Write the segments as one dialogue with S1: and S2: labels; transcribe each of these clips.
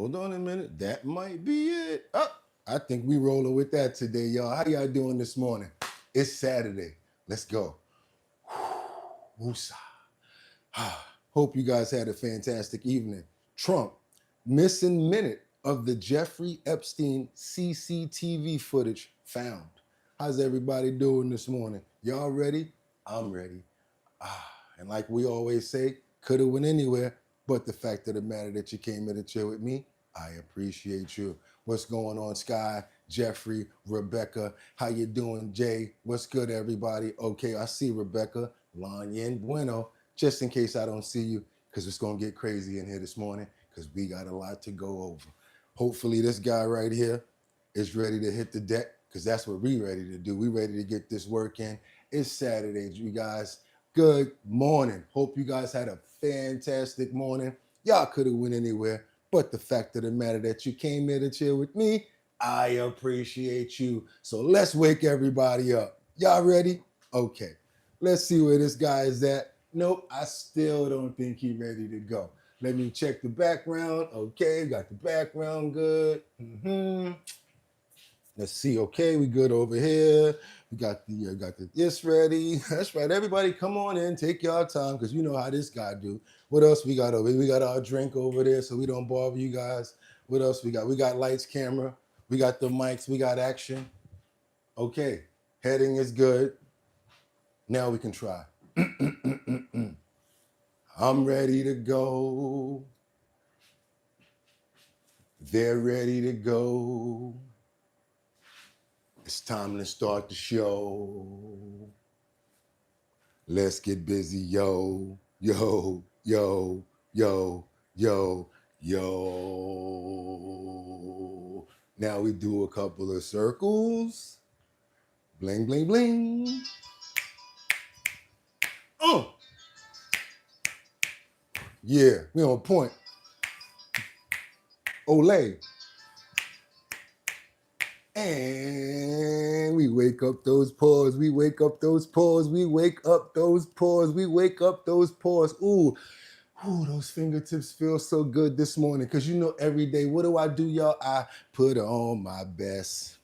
S1: Hold on a minute. That might be it. Oh, I think we rolling with that today, y'all. How y'all doing this morning? It's Saturday. Let's go. Woosah. Hope you guys had a fantastic evening. Trump, missing minute of the Jeffrey Epstein CCTV footage found. How's everybody doing this morning? Y'all ready? I'm ready. And like we always say, could have went anywhere, but the fact of the matter that you came in to chill with me, I appreciate you. What's going on, Sky, Jeffrey, Rebecca? How you doing, Jay? What's good, everybody? Okay, I see Rebecca. Lanyen Bueno. Just in case I don't see you, because it's going to get crazy in here this morning, because we got a lot to go over. Hopefully this guy right here is ready to hit the deck, because that's what we ready to do. We ready to get this work in. It's Saturday, you guys. Good morning. Hope you guys had a fantastic morning. Y'all could have went anywhere, but the fact of the matter that you came here to chill with me, I appreciate you. So let's wake everybody up. Y'all ready? Okay. Let's see where this guy is at. Nope, I still don't think he's ready to go. Let me check the background. Okay, got the background good. Let's see. Okay, we good over here. We got the this ready. That's right. Everybody, come on in. Take y'all time, because you know how this guy do. What else we got over here? We got our drink over there, so we don't bother you guys. What else we got? We got lights, camera. We got the mics. We got action. Okay, heading is good. Now we can try. I'm ready to go. They're ready to go. It's time to start the show. Let's get busy, yo, yo, yo, yo, yo, yo. Now we do a couple of circles. Bling, bling, bling. Yeah, we on point. Olay. And we wake up those paws. We wake up those paws. We wake up those paws. We wake up those paws. Ooh, those fingertips feel so good this morning. Because you know every day, what do I do, y'all? I put on my best.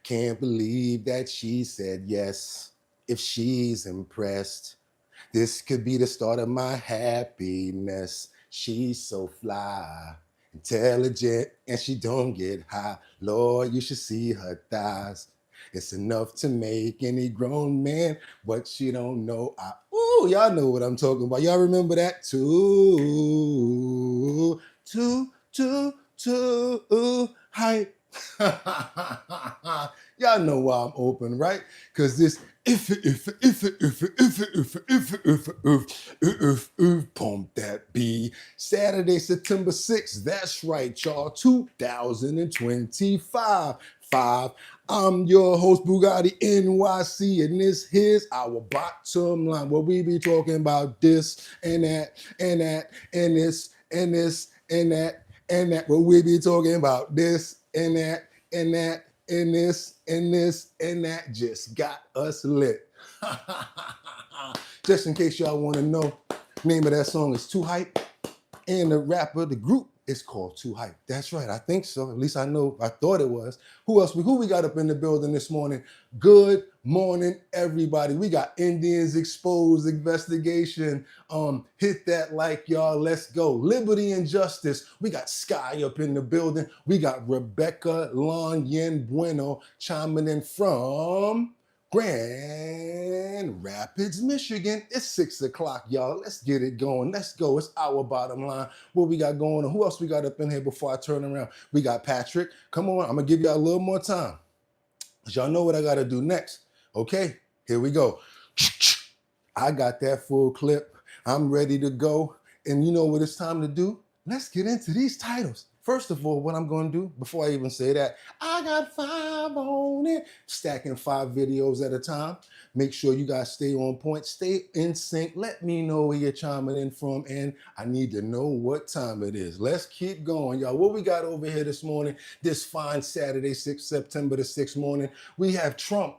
S1: Can't believe that she said yes. If she's impressed, this could be the start of my happiness. She's so fly, intelligent, and she don't get high. Lord, you should see her thighs. It's enough to make any grown man, but she don't know. Y'all know what I'm talking about. Y'all remember that? Too hype. Y'all know why I'm open, right? Because this if pump that be Saturday, September 6th. That's right, y'all. 2025. I'm your host, Bugatti NYC, and this here's our bottom line, where we be talking about this and that and that and this and this and that and that. Where we be talking about this and that and that and this and this and that. Just got us lit. Just in case y'all want to know, name of that song is Too Hype, and the rapper, the group, is called Too Hype. That's right, I think so. At least I know, I thought it was. Who we got up in the building this morning? Good morning, everybody. We got Indians Exposed investigation. Hit that like, y'all. Let's go. Liberty and Justice. We got Sky up in the building. We got Rebecca Lanyen Bueno chiming in from Grand Rapids, Michigan. It's 6 o'clock, y'all. Let's get it going. Let's go. It's our bottom line. What we got going on? Who else we got up in here before I turn around? We got Patrick. Come on. I'm going to give y'all a little more time. Y'all know what I got to do next. Okay, here we go. I got that full clip. I'm ready to go. And you know what it's time to do? Let's get into these titles. First of all, what I'm going to do, before I even say that, I got 5 on it. Stacking 5 videos at a time. Make sure you guys stay on point, stay in sync. Let me know where you're chiming in from, and I need to know what time it is. Let's keep going, y'all. What we got over here this morning, this fine Saturday, September the 6th morning, we have Trump.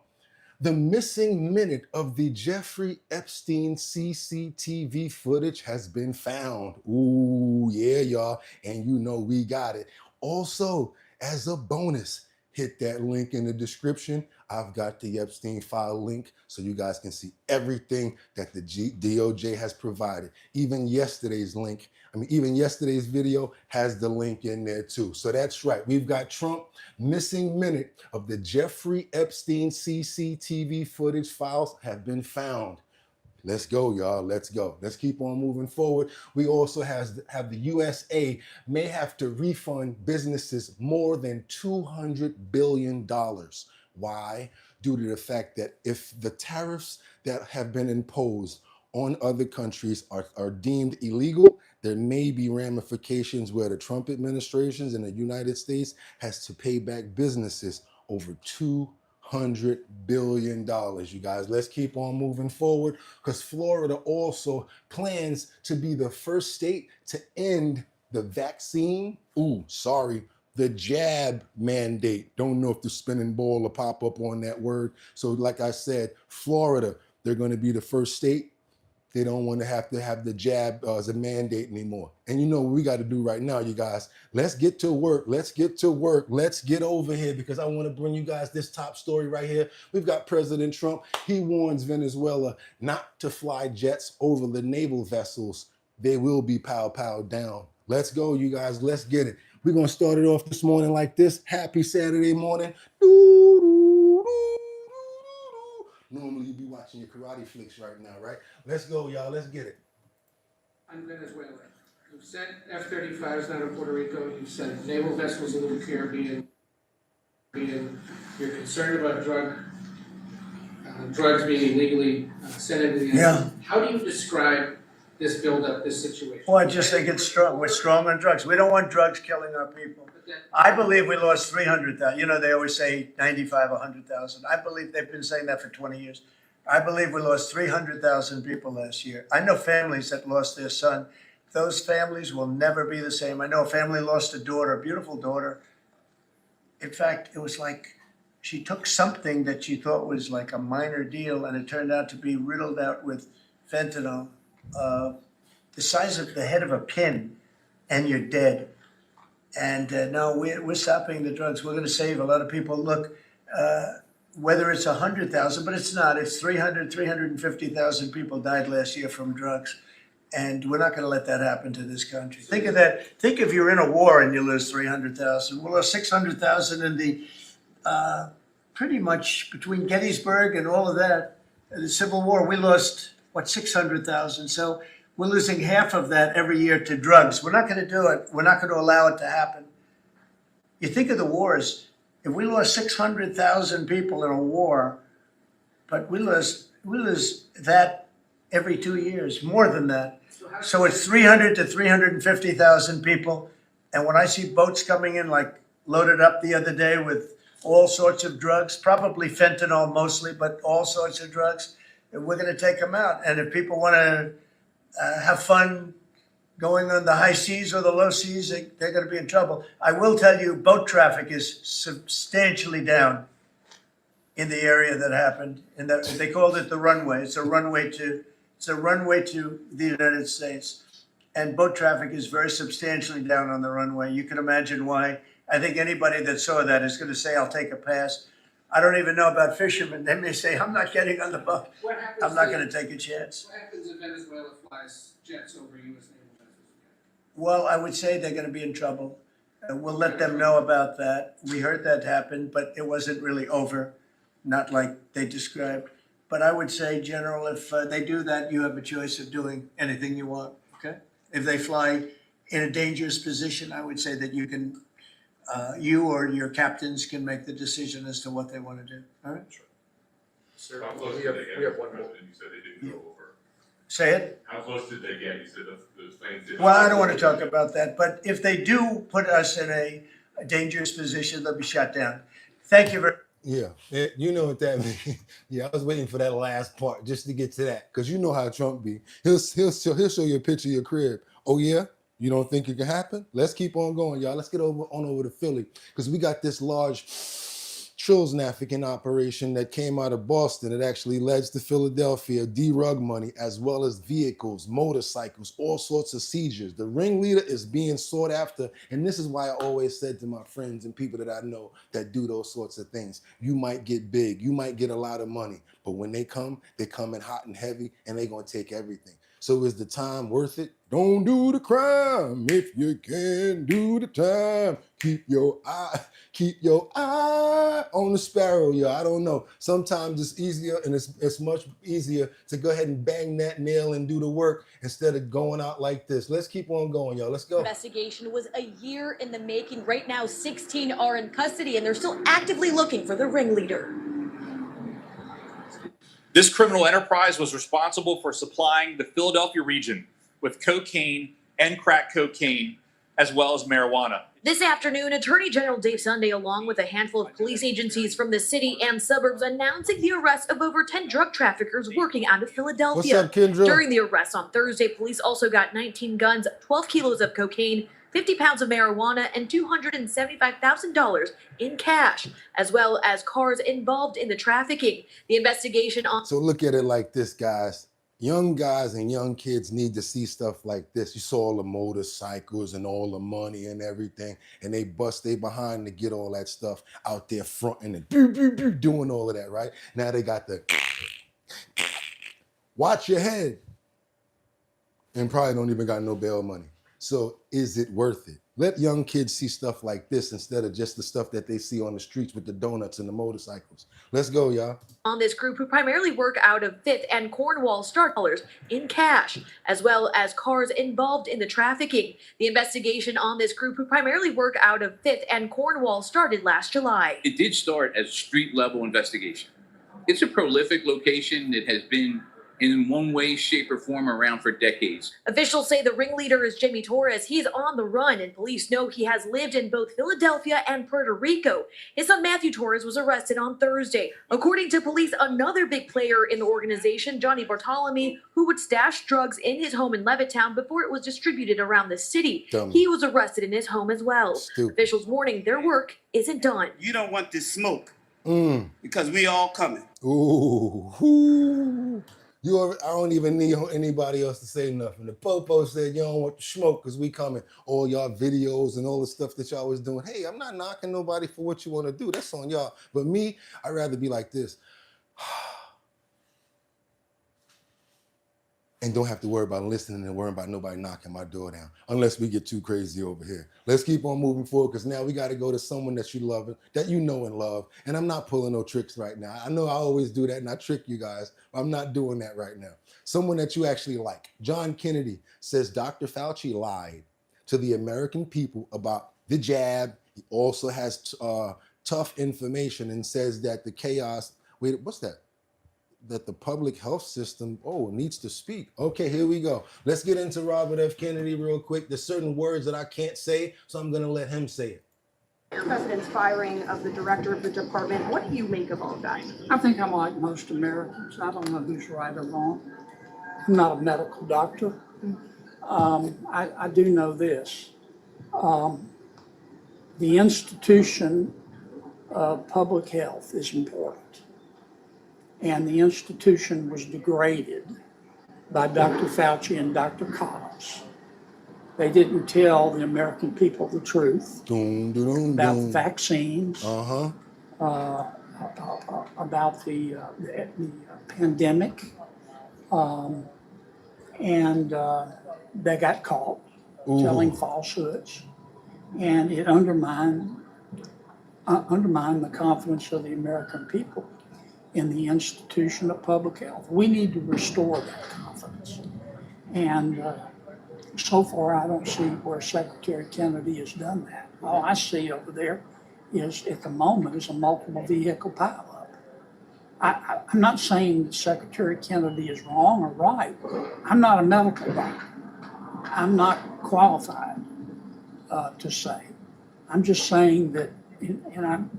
S1: The missing minute of the Jeffrey Epstein CCTV footage has been found. Ooh, Ooh, yeah, y'all. And you know we got it. Also, as a bonus, hit that link in the description. I've got the Epstein file link so you guys can see everything that the DOJ has provided. Even yesterday's video has the link in there too. So that's right. We've got Trump missing minute of the Jeffrey Epstein CCTV footage files have been found. Let's go, y'all. Let's go. Let's keep on moving forward. We also have the USA may have to refund businesses more than $200 billion. Why? Due to the fact that if the tariffs that have been imposed on other countries are deemed illegal, there may be ramifications where the Trump administrations in the United States has to pay back businesses over $200 billion. You guys, let's keep on moving forward because Florida also plans to be the first state to end the the jab mandate. Don't know if the spinning ball will pop up on that word. So like I said, Florida, they're going to be the first state. They don't want to have the jab as a mandate anymore. And you know what we got to do right now, you guys. Let's get to work. Let's get to work. Let's get over here because I want to bring you guys this top story right here. We've got President Trump. He warns Venezuela not to fly jets over the naval vessels. They will be pow down. Let's go, you guys. Let's get it. We're going to start it off this morning like this. Happy Saturday morning. Normally you'd be watching your karate flicks right now, right? Let's go, y'all. Let's get it.
S2: On Venezuela. You've sent F-35s out of Puerto Rico. You've sent naval vessels into the Caribbean. You're concerned about drugs being illegally sent into the United States. How do you describe this buildup, this situation?
S3: Well, I just think it's strong. We're strong on drugs. We don't want drugs killing our people. I believe we lost 300,000. You know, they always say 95, 100,000. I believe they've been saying that for 20 years. I believe we lost 300,000 people last year. I know families that lost their son. Those families will never be the same. I know a family lost a daughter, a beautiful daughter. In fact, it was like she took something that she thought was like a minor deal, and it turned out to be riddled out with fentanyl, the size of the head of a pin, and you're dead. And no, we're stopping the drugs. We're going to save a lot of people. Look, whether it's 100,000, but it's not. It's 350,000 people died last year from drugs. And we're not going to let that happen to this country. Think of that. Think if you're in a war and you lose 300,000. We lost 600,000 in the, pretty much between Gettysburg and all of that, the Civil War, we lost, 600,000. So we're losing half of that every year to drugs. We're not going to do it. We're not going to allow it to happen. You think of the wars. If we lost 600,000 people in a war, but we lose that every 2 years, more than that. So it's 300 to 350,000 people. And when I see boats coming in, like loaded up the other day with all sorts of drugs, probably fentanyl mostly, but all sorts of drugs, we're going to take them out. And if people want to have fun going on the high seas or the low seas, they're going to be in trouble. I will tell you, boat traffic is substantially down in the area that happened. And they called it the runway. It's a runway to the United States. And boat traffic is very substantially down on the runway. You can imagine why. I think anybody that saw that is going to say, I'll take a pass. I don't even know about fishermen. They may say, I'm not getting on the boat. I'm not going to take a chance.
S2: What happens if Venezuela flies jets over U.S. naval vessels?
S3: Well, I would say they're going to be in trouble. We'll let them know about that. We heard that happen, but it wasn't really over, not like they described. But I would say, General, if they do that, you have a choice of doing anything you want, okay? If they fly in a dangerous position, I would say that you can, you or your captains can make the decision as to what they want to do, all right?
S4: Sure. Sir, we have one more. You said they didn't go over.
S3: Say it?
S4: How close did they get? You said the planes didn't.
S3: Well, I don't want to talk about that, but if they do put us in a dangerous position, they'll be shot down. Thank you very much.
S1: Yeah, you know what that means. Yeah, I was waiting for that last part just to get to that because you know how Trump be. He'll show you a picture of your crib. Oh yeah, you don't think it can happen? Let's keep on going, y'all. Let's get on over to Philly because we got this large trafficking operation that came out of Boston. It actually led to Philadelphia, drug money, as well as vehicles, motorcycles, all sorts of seizures. The ringleader is being sought after. And this is why I always said to my friends and people that I know that do those sorts of things, you might get big, you might get a lot of money, but when they come in hot and heavy, and they're going to take everything. So is the time worth it? Don't do the crime if you can do the time. Keep your eye on the sparrow, yo. I don't know. Sometimes it's easier, and it's much easier to go ahead and bang that nail and do the work instead of going out like this. Let's keep on going, yo. Let's go.
S5: Investigation was a year in the making. Right now, 16 are in custody, and they're still actively looking for the ringleader.
S6: This criminal enterprise was responsible for supplying the Philadelphia region with cocaine and crack cocaine, as well as marijuana.
S5: This afternoon, Attorney General Dave Sunday, along with a handful of police agencies from the city and suburbs, announcing the arrest of over 10 drug traffickers working out of Philadelphia.
S1: What's up, Kendra?
S5: During the arrest on Thursday, police also got 19 guns, 12 kilos of cocaine, 50 pounds of marijuana, and $275,000 in cash, as well as cars involved in the trafficking. The investigation on...
S1: So look at it like this, guys. Young guys and young kids need to see stuff like this. You saw all the motorcycles and all the money and everything, and they bust they behind to get all that stuff out there fronting and doing all of that, right? Now they got the watch your head and probably don't even got no bail money. So is it worth it? Let young kids see stuff like this instead of just the stuff that they see on the streets with the donuts and the motorcycles. Let's go, y'all.
S5: On this group, who primarily work out of 5th and Cornwall, start dollars in cash, as well as cars involved in the trafficking. The investigation on this group, who primarily work out of 5th and Cornwall, started last July.
S7: It did start as a street-level investigation. It's a prolific location that has been in one way, shape, or form around for decades.
S5: Officials say the ringleader is Jamie Torres. He's on the run, and police know he has lived in both Philadelphia and Puerto Rico. His son Matthew Torres was arrested on Thursday. According to police, another big player in the organization, Johnny Bartolome, who would stash drugs in his home in Levittown before it was distributed around the city. He was arrested in his home as well. Officials warning their work isn't done.
S8: You don't want this smoke because we all coming.
S1: Ooh. I don't even need anybody else to say nothing. The popo said you don't want the smoke because we coming. All y'all videos and all the stuff that y'all was doing. Hey, I'm not knocking nobody for what you want to do. That's on y'all. But me, I'd rather be like this. And don't have to worry about listening and worrying about nobody knocking my door down, unless we get too crazy over here. Let's keep on moving forward, because now we got to go to someone that you love, that you know and love. And I'm not pulling no tricks right now. I know I always do that and I trick you guys, but I'm not doing that right now. Someone that you actually like. John Kennedy says Dr. Fauci lied to the American people about the jab. He also has tough information and says that the chaos, wait, what's that? That the public health system, needs to speak. Okay, here we go. Let's get into Robert F. Kennedy real quick. There's certain words that I can't say, so I'm gonna let him say it.
S9: The president's firing of the director of the department, what do you make of all of that?
S10: I think I'm like most Americans. I don't know who's right or wrong. I'm not a medical doctor. I do know this. The institution of public health is important. And the institution was degraded by Dr. Fauci and Dr. Customs. They didn't tell the American people the truth about vaccines, about the pandemic, and they got caught telling falsehoods, and it undermined the confidence of the American people in the institution of public health. We need to restore that confidence. And so far, I don't see where Secretary Kennedy has done that. All I see over there is, at the moment, is a multiple vehicle pileup. I'm not saying that Secretary Kennedy is wrong or right. I'm not a medical doctor. I'm not qualified to say. I'm just saying that. And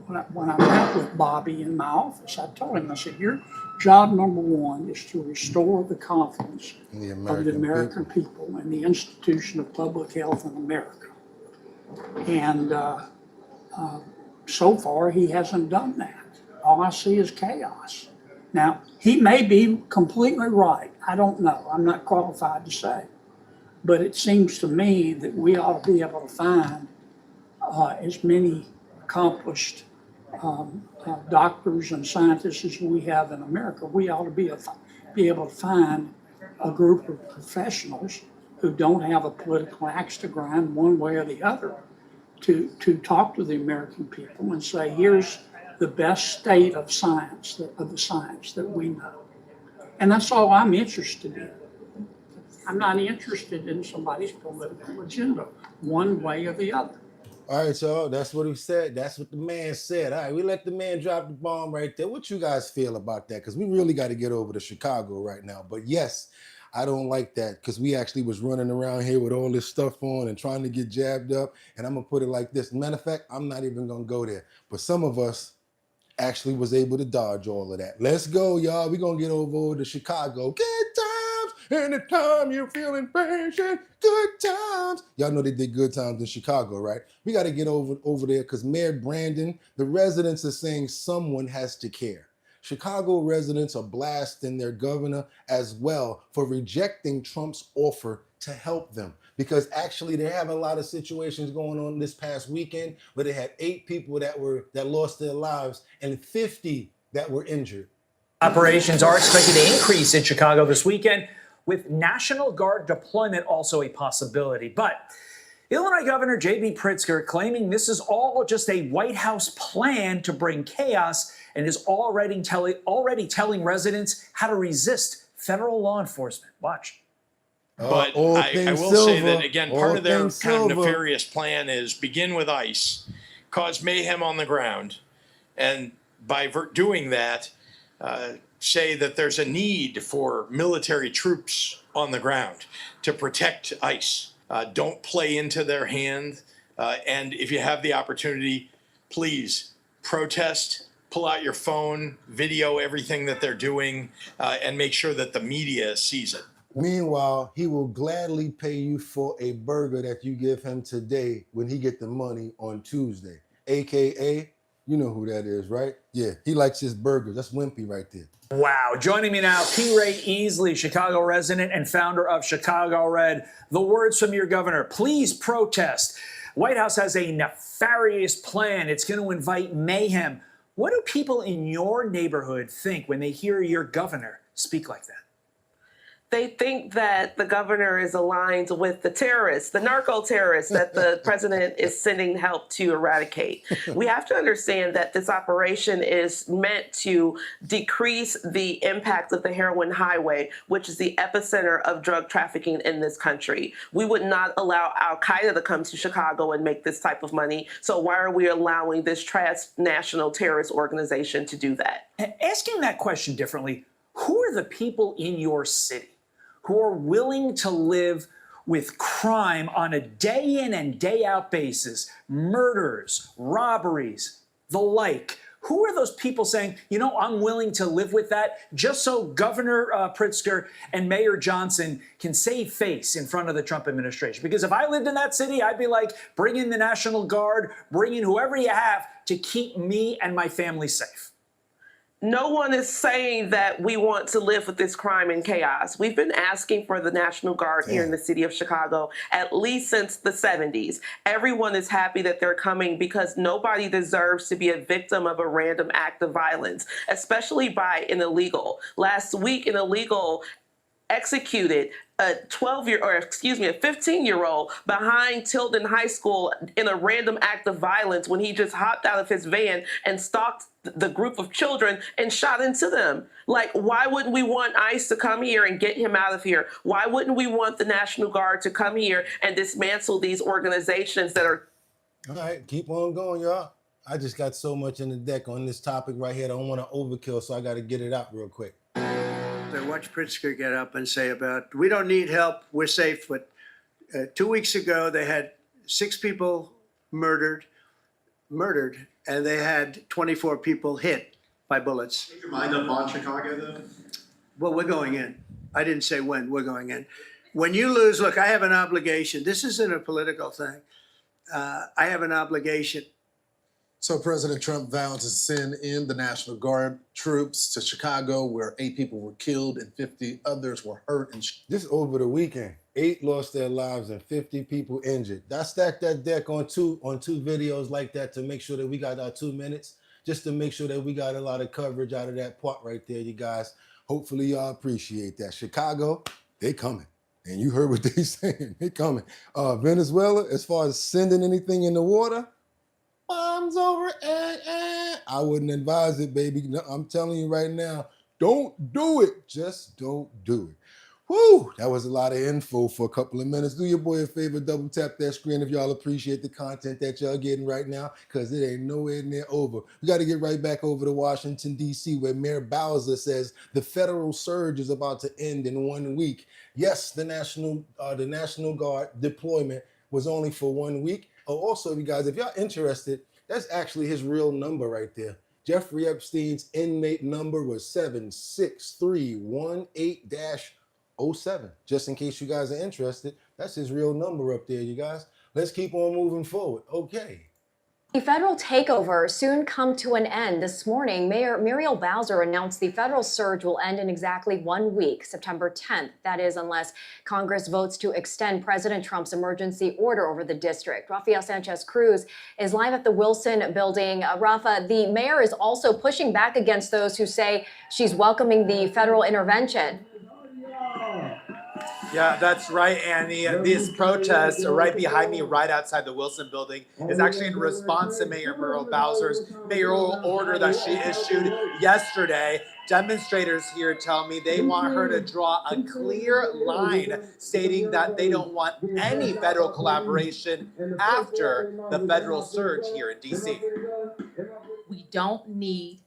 S10: when I met with Bobby in my office, I told him, I said, your job number one is to restore the confidence of the American people in the institution of public health in America. And so far, he hasn't done that. All I see is chaos. Now, he may be completely right. I don't know. I'm not qualified to say. But it seems to me that we ought to be able to find as many accomplished doctors and scientists as we have in America. We ought to be able to find a group of professionals who don't have a political axe to grind one way or the other to talk to the American people and say, here's the best state of science, of the science that we know. And that's all I'm interested in. I'm not interested in somebody's political agenda, one way or the other.
S1: All right, y'all, that's what he said. That's what the man said. All right, we let the man drop the bomb right there. What you guys feel about that? Because we really got to get over to Chicago right now. But yes, I don't like that because we actually was running around here with all this stuff on and trying to get jabbed up. And I'm going to put it like this. Matter of fact, I'm not even going to go there. But some of us actually was able to dodge all of that. Let's go, y'all. We're going to get over to Chicago. Good times. Anytime you're feeling patient, good times. Y'all know they did good times in Chicago, right? We got to get over there because Mayor Brandon, the residents are saying someone has to care. Chicago residents are blasting their governor as well for rejecting Trump's offer to help them. Because actually they have a lot of situations going on this past weekend where they had 8 people that lost their lives and 50 that were injured.
S11: Operations are expected to increase in Chicago this weekend, with National Guard deployment also a possibility. But Illinois Governor J.B. Pritzker claiming this is all just a White House plan to bring chaos and is already telling residents how to resist federal law enforcement. Watch.
S12: But I will say that, again, part of their kind of nefarious plan is begin with ICE, cause mayhem on the ground, and by doing that, say that there's a need for military troops on the ground to protect ICE. Don't play into their hand. And if you have the opportunity, please protest, pull out your phone, video everything that they're doing, and make sure that the media sees it.
S1: Meanwhile, he will gladly pay you for a burger that you give him today when he get the money on Tuesday. AKA, you know who that is, right? Yeah, he likes his burgers. That's Wimpy right there.
S11: Wow. Joining me now, P. Ray Easley, Chicago resident and founder of Chicago Red. The words from your governor, please protest. White House has a nefarious plan. It's going to invite mayhem. What do people in your neighborhood think when they hear your governor speak like that?
S13: They think that the governor is aligned with the terrorists, the narco-terrorists that the president is sending help to eradicate. We have to understand that this operation is meant to decrease the impact of the heroin highway, which is the epicenter of drug trafficking in this country. We would not allow Al-Qaeda to come to Chicago and make this type of money. So why are we allowing this transnational terrorist organization to do that?
S11: Asking that question differently, who are the people in your city who are willing to live with crime on a day in and day out basis, murders, robberies, the like? Who are those people saying, you know, I'm willing to live with that just so Governor Pritzker and Mayor Johnson can save face in front of the Trump administration? Because if I lived in that city, I'd be like, bring in the National Guard, bring in whoever you have to keep me and my family safe.
S13: No one is saying that we want to live with this crime and chaos. We've been asking for the National Guard here in the city of Chicago at least since the 70s. Everyone is happy that they're coming because nobody deserves to be a victim of a random act of violence, especially by an illegal. Last week, an illegal executed a 15-year-old behind Tilden High School in a random act of violence when he just hopped out of his van and stalked the group of children and shot into them. Like, why wouldn't we want ICE to come here and get him out of here? Why wouldn't we want the National Guard to come here and dismantle these organizations that are...
S1: All right, keep on going, y'all. I just got so much in the deck on this topic right here. I don't want to overkill, so I got to get it out real quick.
S3: So watch Pritzker get up and say about, we don't need help, we're safe. But 2 weeks ago, they had 6 people murdered, and they had 24 people hit by bullets.
S4: Make your mind up on Chicago, though?
S3: Well, we're going in. I didn't say when, we're going in. When you lose, look, I have an obligation. This isn't a political thing. I have an obligation
S14: So President Trump vowed to send in the National Guard troops to Chicago, where 8 people were killed and 50 others were hurt.
S1: Just over the weekend, 8 lost their lives and 50 people injured. I stacked that deck on two videos like that to make sure that we got our 2 minutes, just to make sure that we got a lot of coverage out of that part right there, you guys. Hopefully y'all appreciate that. Chicago, they coming. And you heard what they saying. They coming. Venezuela, as far as sending anything in the water, bombs over, I wouldn't advise it, baby. No, I'm telling you right now, don't do it. Just don't do it. Whew, that was a lot of info for a couple of minutes. Do your boy a favor, double tap that screen if y'all appreciate the content that y'all getting right now, because it ain't nowhere near over. We got to get right back over to Washington, D.C., where Mayor Bowser says the federal surge is about to end in 1 week. Yes, the National Guard deployment was only for 1 week. Also, you guys, if y'all interested, that's actually his real number right there. Jeffrey Epstein's inmate number was 76318-07. Just in case you guys are interested, that's his real number up there, you guys. Let's keep on moving forward. Okay.
S15: The federal takeover soon come to an end. This morning, Mayor Muriel Bowser announced the federal surge will end in exactly 1 week, September 10th. That is, unless Congress votes to extend President Trump's emergency order over the district. Rafael Sanchez Cruz is live at the Wilson building. Rafa, the mayor is also pushing back against those who say she's welcoming the federal intervention.
S16: Yeah, that's right, Annie. These protests are right behind me, right outside the Wilson building, is actually in response to Mayor Muriel Bowser's mayoral order that she issued yesterday. Demonstrators here tell me they want her to draw a clear line stating that they don't want any federal collaboration after the federal surge here in D.C.
S17: We don't need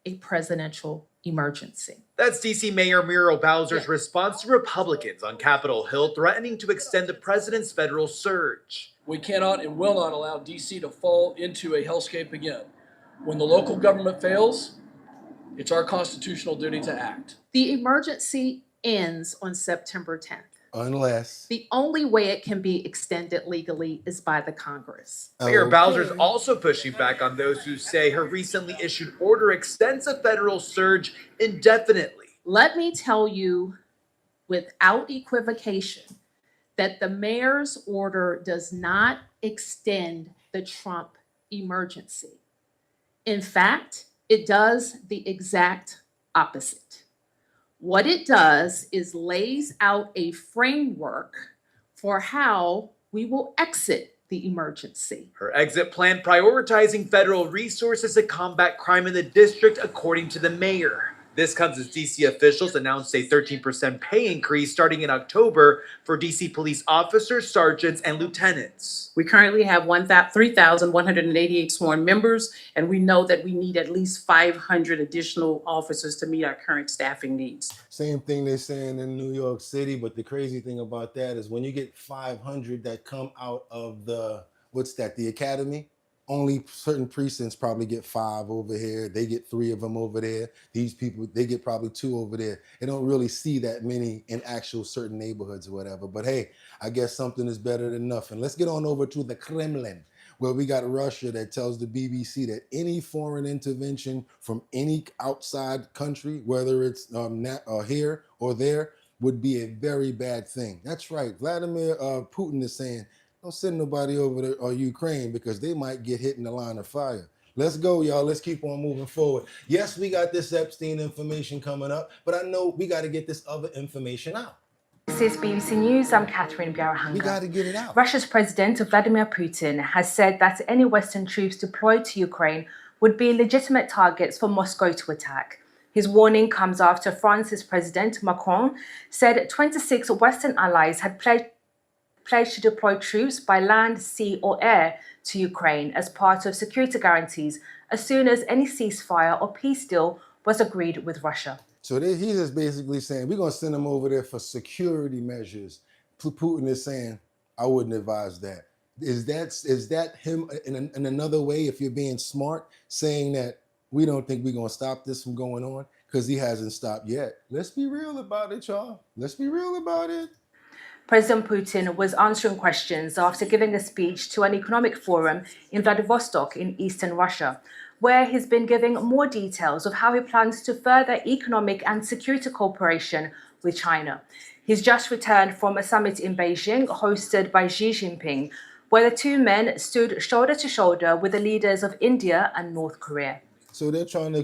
S17: a presidential emergency.
S16: That's D.C. Mayor Muriel Bowser's response to Republicans on Capitol Hill threatening to extend the president's federal surge.
S18: We cannot and will not allow D.C. to fall into a hellscape again. When the local government fails, it's our constitutional duty to act.
S17: The emergency ends on September 10th.
S1: Unless
S17: the only way it can be extended legally is by the Congress.
S16: Mayor Bowser's also pushing back on those who say her recently issued order extends a federal surge indefinitely.
S17: Let me tell you without equivocation that the mayor's order does not extend the Trump emergency. In fact, it does the exact opposite. What it does is lays out a framework for how we will exit the emergency.
S16: Her exit plan prioritizing federal resources to combat crime in the district, according to the mayor. This comes as D.C. officials announced a 13% pay increase starting in October for D.C. police officers, sergeants, and lieutenants.
S17: We currently have 3,188 sworn members, and we know that we need at least 500 additional officers to meet our current staffing needs.
S1: Same thing they're saying in New York City, but the crazy thing about that is when you get 500 that come out of the, the academy, only certain precincts probably get 5 over here. They get 3 of them over there. These people, they get probably 2 over there. They don't really see that many in actual certain neighborhoods or whatever. But hey, I guess something is better than nothing. Let's get on over to the Kremlin, where we got Russia that tells the BBC that any foreign intervention from any outside country, whether it's here or there, would be a very bad thing. That's right. Vladimir Putin is saying, don't send nobody over to Ukraine because they might get hit in the line of fire. Let's go, y'all. Let's keep on moving forward. Yes, we got this Epstein information coming up, but I know we got to get this other information out.
S19: This is BBC News. I'm Catherine Biarahanga.
S1: We got to get it out.
S19: Russia's President Vladimir Putin has said that any Western troops deployed to Ukraine would be legitimate targets for Moscow to attack. His warning comes after France's President Macron said 26 Western allies had pledged to deploy troops by land, sea or air to Ukraine as part of security guarantees as soon as any ceasefire or peace deal was agreed with Russia.
S1: So he's just basically saying, we're going to send them over there for security measures. Putin is saying, I wouldn't advise that. Is that him in another way, if you're being smart, saying that we don't think we're going to stop this from going on? Because he hasn't stopped yet. Let's be real about it, y'all. Let's be real about it.
S19: President Putin was answering questions after giving a speech to an economic forum in Vladivostok in eastern Russia, where he's been giving more details of how he plans to further economic and security cooperation with China. He's just returned from a summit in Beijing hosted by Xi Jinping, where the two men stood shoulder to shoulder with the leaders of India and North Korea.
S1: So they're trying to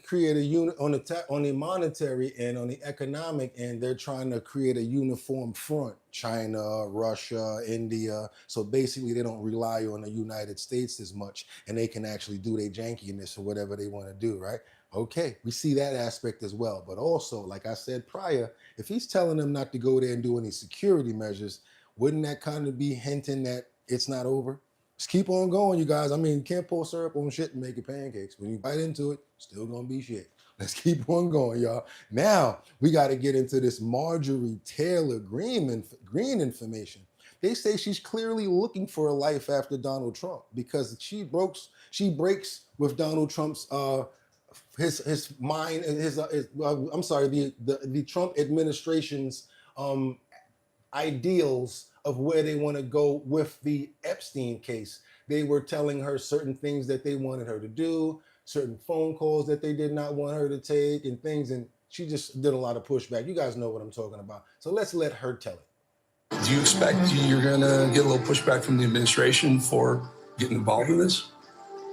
S1: create a unit on the monetary and on the economic end. They're trying to create a uniform front: China, Russia, India. So basically, they don't rely on the United States as much, and they can actually do their jankiness or whatever they want to do, right? Okay, we see that aspect as well. But also, like I said prior, if he's telling them not to go there and do any security measures, wouldn't that kind of be hinting that it's not over? Just keep on going, you guys. I mean, you can't pour syrup on shit and make it pancakes. When you bite into it, still gonna be shit. Let's keep on going, y'all. Now, we got to get into this Marjorie Taylor Greene information. They say she's clearly looking for a life after Donald Trump because she breaks with Donald Trump's his mind, the Trump administration's ideals of where they want to go with the Epstein case. They were telling her certain things that they wanted her to do, certain phone calls that they did not want her to take, and things, and she just did a lot of pushback. You guys know what I'm talking about. So let's let her tell it.
S20: Do you expect you're going to get a little pushback from the administration for getting involved in this?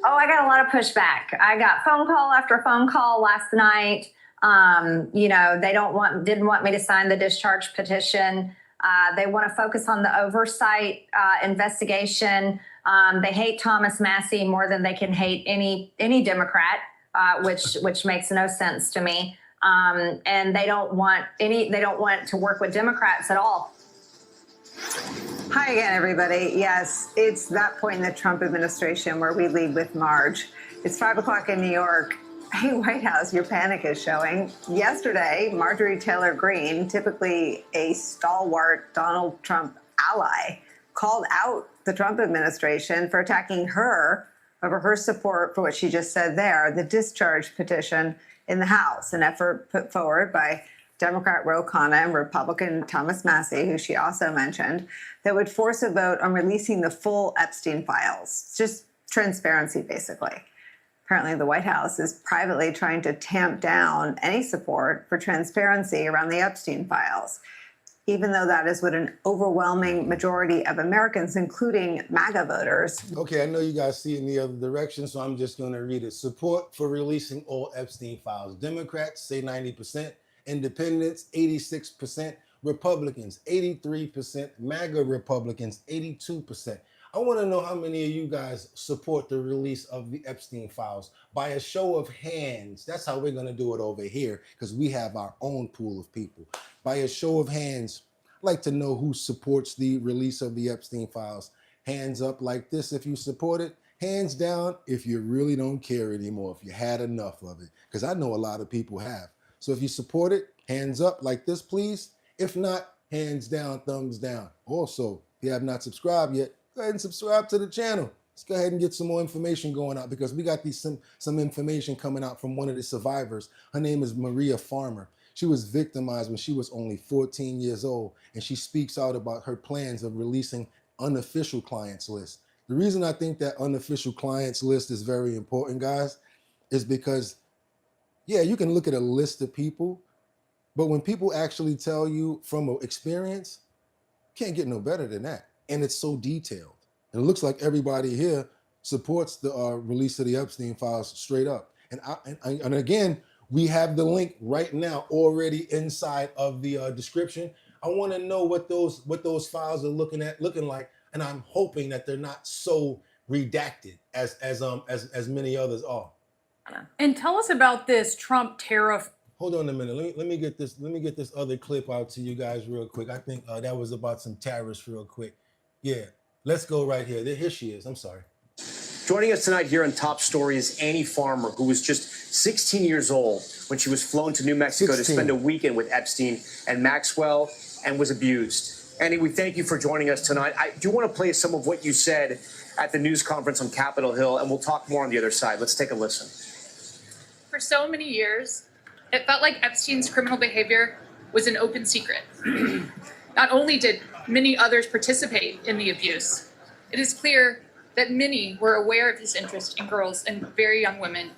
S21: Oh, I got a lot of pushback. I got phone call after phone call last night. They didn't want me to sign the discharge petition. They want to focus on the oversight investigation. They hate Thomas Massie more than they can hate any Democrat, which makes no sense to me. And they don't want to work with Democrats at all.
S22: Hi again, everybody. Yes, it's that point in the Trump administration where we lead with Marge. It's 5 o'clock in New York. Hey, White House, your panic is showing. Yesterday, Marjorie Taylor Greene, typically a stalwart Donald Trump ally, called out the Trump administration for attacking her over her support for what she just said there, the discharge petition in the House, an effort put forward by Democrat Ro Khanna and Republican Thomas Massie, who she also mentioned, that would force a vote on releasing the full Epstein files. It's just transparency, basically. Apparently, the White House is privately trying to tamp down any support for transparency around the Epstein files, even though that is what an overwhelming majority of Americans, including MAGA voters.
S1: Okay, I know you guys see it in the other direction, so I'm just going to read it. Support for releasing all Epstein files. Democrats say 90%, Independents 86%, Republicans 83%, MAGA Republicans 82%. I want to know how many of you guys support the release of the Epstein files by a show of hands. That's how we're going to do it over here because we have our own pool of people. By a show of hands, I'd like to know who supports the release of the Epstein files. Hands up like this if you support it. Hands down if you really don't care anymore, if you had enough of it, because I know a lot of people have. So if you support it, hands up like this, please. If not, hands down, thumbs down. Also, if you have not subscribed yet, go ahead and subscribe to the channel. Let's go ahead and get some more information going out because we got some information coming out from one of the survivors. Her name is Maria Farmer. She was victimized when she was only 14 years old, and she speaks out about her plans of releasing unofficial clients list. The reason I think that unofficial clients list is very important, guys, is because, yeah, you can look at a list of people, but when people actually tell you from experience, you can't get no better than that. And it's so detailed. And it looks like everybody here supports the release of the Epstein files straight up. And again, we have the link right now already inside of the description. I want to know what those files are looking like, and I'm hoping that they're not so redacted as many others are.
S23: And tell us about this Trump tariff.
S1: Hold on a minute. Let me get this other clip out to you guys real quick. I think that was about some tariffs real quick. Yeah, let's go right here. Here she is. I'm sorry.
S24: Joining us tonight here on Top Story is Annie Farmer, who was just 16 years old when she was flown to New Mexico 16. To spend a weekend with Epstein and Maxwell and was abused. Annie, we thank you for joining us tonight. I do want to play some of what you said at the news conference on Capitol Hill, and we'll talk more on the other side. Let's take a listen.
S25: For so many years, it felt like Epstein's criminal behavior was an open secret. Not only did many others participate in the abuse, it is clear that many were aware of his interest in girls and very young women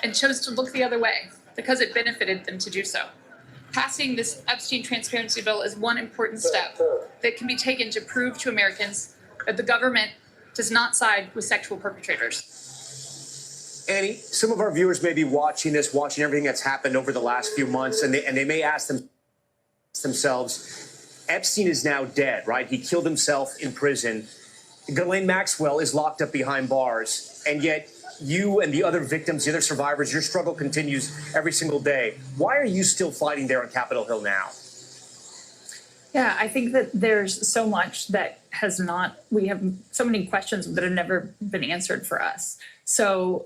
S25: and chose to look the other way because it benefited them to do so. Passing this Epstein transparency bill is one important step that can be taken to prove to Americans that the government does not side with sexual perpetrators.
S24: Annie, some of our viewers may be watching this, watching everything that's happened over the last few months, and they may ask themselves, Epstein is now dead, right? He killed himself in prison. Ghislaine Maxwell is locked up behind bars, and yet you and the other victims, the other survivors, your struggle continues every single day. Why are you still fighting there on Capitol Hill now?
S23: Yeah, I think that there's so much that has not, we have so many questions that have never been answered for us. So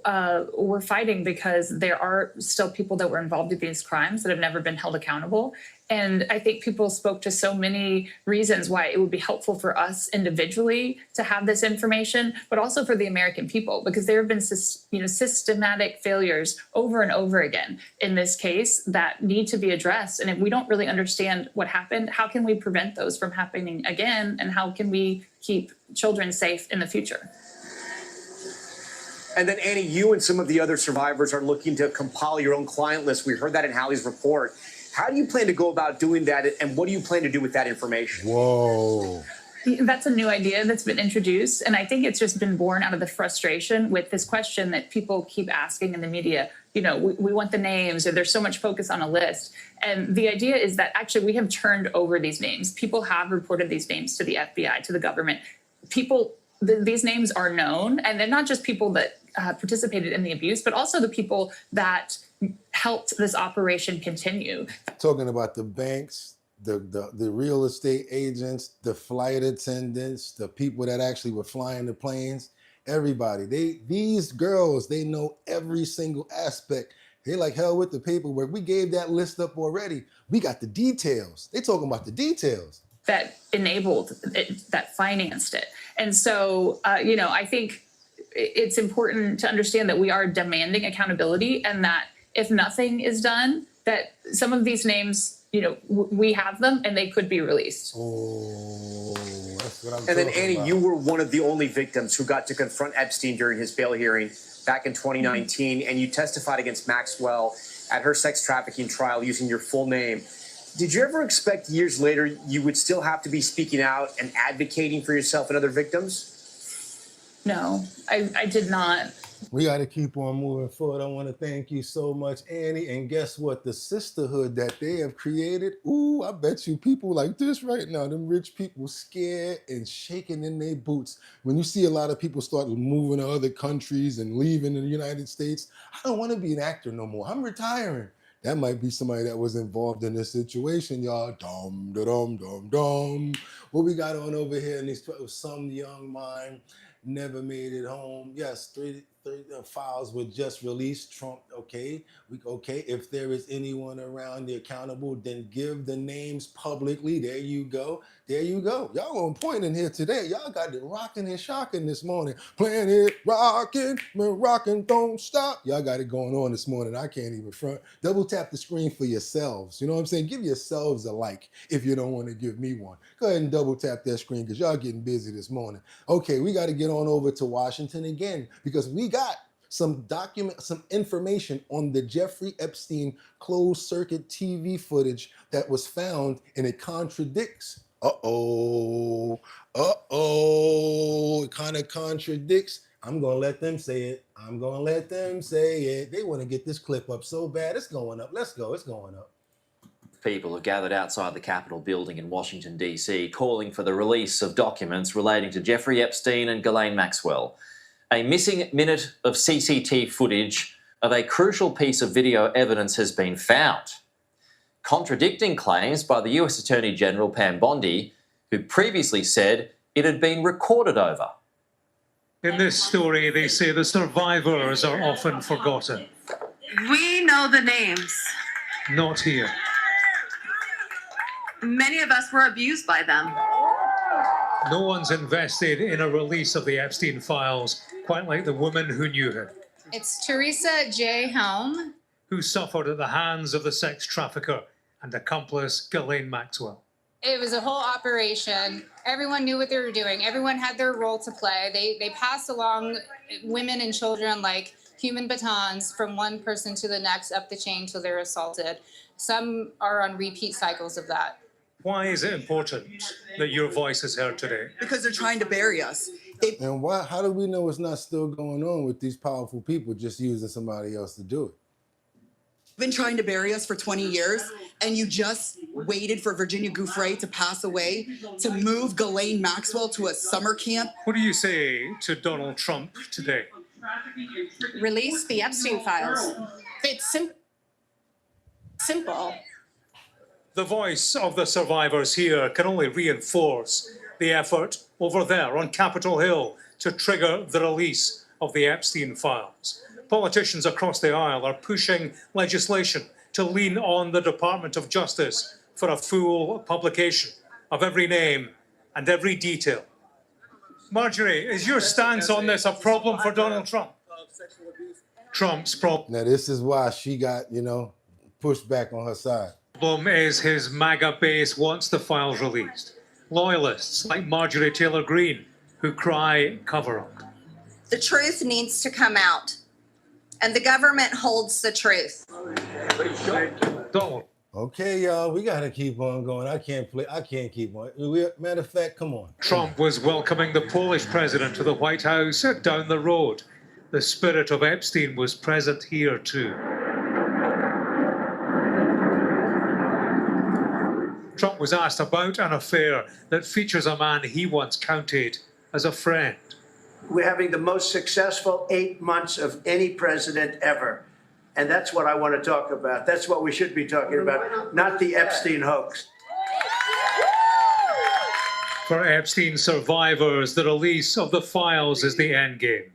S23: we're fighting because there are still people that were involved in these crimes that have never been held accountable. And I think people spoke to so many reasons why it would be helpful for us individually to have this information, but also for the American people, because there have been systematic failures over and over again in this case that need to be addressed. And if we don't really understand what happened, how can we prevent those from happening again? And how can we keep children safe in the future?
S24: And then, Annie, you and some of the other survivors are looking to compile your own client list. We heard that in Hallie's report. How do you plan to go about doing that, and what do you plan to do with that information?
S1: Whoa.
S23: That's a new idea that's been introduced, and I think it's just been born out of the frustration with this question that people keep asking in the media. You know, we want the names, or there's so much focus on a list. And the idea is that actually we have turned over these names. People have reported these names to the FBI, to the government. These names are known, and they're not just people that participated in the abuse, but also the people that helped this operation continue.
S1: Talking about the banks, the real estate agents, the flight attendants, the people that actually were flying the planes, everybody. These girls, they know every single aspect. They like hell with the paperwork. We gave that list up already. We got the details. They talking about the details.
S23: That enabled it, that financed it. And so, I think it's important to understand that we are demanding accountability, and that if nothing is done, that some of these names, we have them and they could be released.
S1: Oh, that's what I'm
S24: And then,
S1: talking
S24: Annie,
S1: about.
S24: you were one of the only victims who got to confront Epstein during his bail hearing back in 2019, and you testified against Maxwell at her sex trafficking trial using your full name. Did you ever expect years later you would still have to be speaking out and advocating for yourself and other victims?
S23: No, I did not.
S1: We got to keep on moving forward. I want to thank you so much, Annie. And guess what? The sisterhood that they have created, ooh, I bet you people like this right now, them rich people scared and shaking in their boots. When you see a lot of people start moving to other countries and leaving the United States, I don't want to be an actor no more. I'm retiring. That might be somebody that was involved in this situation, y'all. Dum, da, dum, dum, dum. What we got on over here in these some young mind never made it home. Yes, three files were just released. Trump, okay. If there is anyone around the accountable, then give the names publicly. There you go. Y'all on point in here today. Y'all got it rocking and shocking this morning. Planet rocking, don't stop. Y'all got it going on this morning. I can't even front. Double tap the screen for yourselves. You know what I'm saying? Give yourselves a like if you don't want to give me one. Go ahead and double tap that screen because y'all getting busy this morning. Okay, we got to get on over to Washington again because we got some information on the Jeffrey Epstein closed circuit TV footage that was found, and it contradicts. It kind of contradicts. I'm going to let them say it. They want to get this clip up so bad. It's going up. Let's go. It's going up.
S2: People are gathered outside the Capitol building in Washington, D.C., calling for the release of documents relating to Jeffrey Epstein and Ghislaine Maxwell. A missing minute of CCTV footage of a crucial piece of video evidence has been found, contradicting claims by the US Attorney General Pam Bondi, who previously said it had been recorded over.
S5: In this story, they say the survivors are often forgotten.
S6: We know the names.
S5: Not here.
S6: Many of us were abused by them.
S5: No one's invested in a release of the Epstein files, quite like the woman who knew him,
S25: It's Teresa J. Helm.
S5: who suffered at the hands of the sex trafficker and accomplice Ghislaine Maxwell.
S7: It was a whole operation. Everyone knew what they were doing. Everyone had their role to play. They passed along women and children like human batons from one person to the next up the chain till they're assaulted. Some are on repeat cycles of that.
S5: Why is it important that your voice is heard today?
S8: Because they're trying to bury us.
S1: And why? How do we know it's not still going on with these powerful people just using somebody else to do it?
S8: Been trying to bury us for 20 years, and you just waited for Virginia Giuffre to pass away to move Ghislaine Maxwell to a summer camp.
S5: What do you say to Donald Trump today?
S9: Release the Epstein files. It's simple.
S5: The voice of the survivors here can only reinforce the effort over there on Capitol Hill to trigger the release of the Epstein files. Politicians across the aisle are pushing legislation to lean on the Department of Justice for a full publication of every name and every detail. Marjorie, is your stance on this a problem for Donald Trump? Trump's problem.
S1: Now, this is why she got, pushed back on her side.
S5: Problem is his MAGA base wants the files released. Loyalists like Marjorie Taylor Greene, who cry cover up.
S10: The truth needs to come out, and the government holds the truth.
S5: Donald.
S1: Okay, y'all, we gotta keep on going. I can't keep on. Matter of fact, come on.
S5: Trump was welcoming the Polish president to the White House down the road. The spirit of Epstein was present here too. Trump was asked about an affair that features a man he once counted as a friend.
S3: We're having the most successful 8 months of any president ever. And that's what I want to talk about. That's what we should be talking about, not the Epstein hoax.
S5: For Epstein survivors, the release of the files is the end game.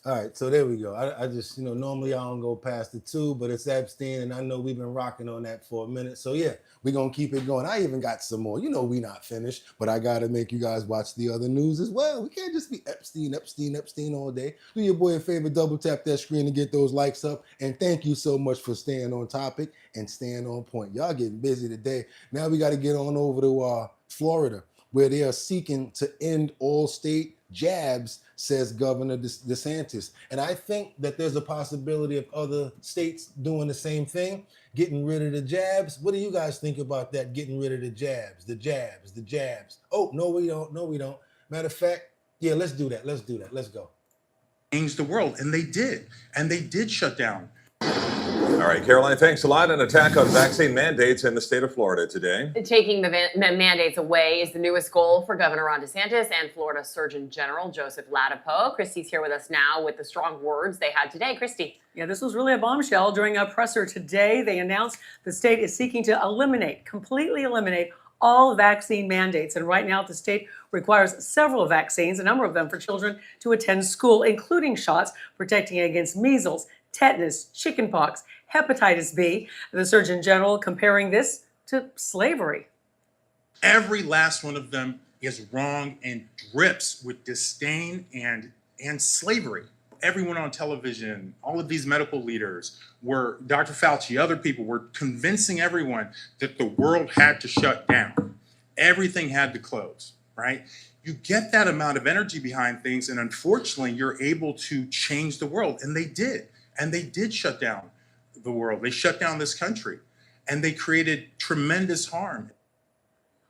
S1: All right, so there we go. I just, normally I don't go past the 2, but it's Epstein, and I know we've been rocking on that for a minute. So yeah, we're going to keep it going. I even got some more. We not finished, but I got to make you guys watch the other news as well. We can't just be Epstein all day. Do your boy a favor, double tap that screen and get those likes up. And thank you so much for staying on topic and staying on point. Y'all getting busy today. Now we got to get on over to Florida, where they are seeking to end all state jabs, says Governor DeSantis. And I think that there's a possibility of other states doing the same thing, getting rid of the jabs. What do you guys think about that, getting rid of the jabs? Oh, no, we don't. Matter of fact, yeah, let's do that. Let's go.
S12: Change the world, and they did. And they did shut down. All right, Caroline, thanks a lot. An attack on vaccine mandates in the state of Florida today.
S26: Taking the mandates away is the newest goal for Governor Ron DeSantis and Florida Surgeon General Joseph Ladapo. Christy's here with us now with the strong words they had today. Christy.
S27: Yeah, this was really a bombshell. During a presser today, they announced the state is seeking to completely eliminate all vaccine mandates. And right now, the state requires several vaccines, a number of them for children to attend school, including shots protecting against measles, tetanus, chickenpox, hepatitis B. The Surgeon General comparing this to slavery.
S12: Every last one of them is wrong and drips with disdain and slavery. Everyone on television, all of these medical leaders, Dr. Fauci, other people were convincing everyone that the world had to shut down. Everything had to close, right? You get that amount of energy behind things, and unfortunately, you're able to change the world. And they did. And they did shut down the world. They shut down this country, and they created tremendous harm.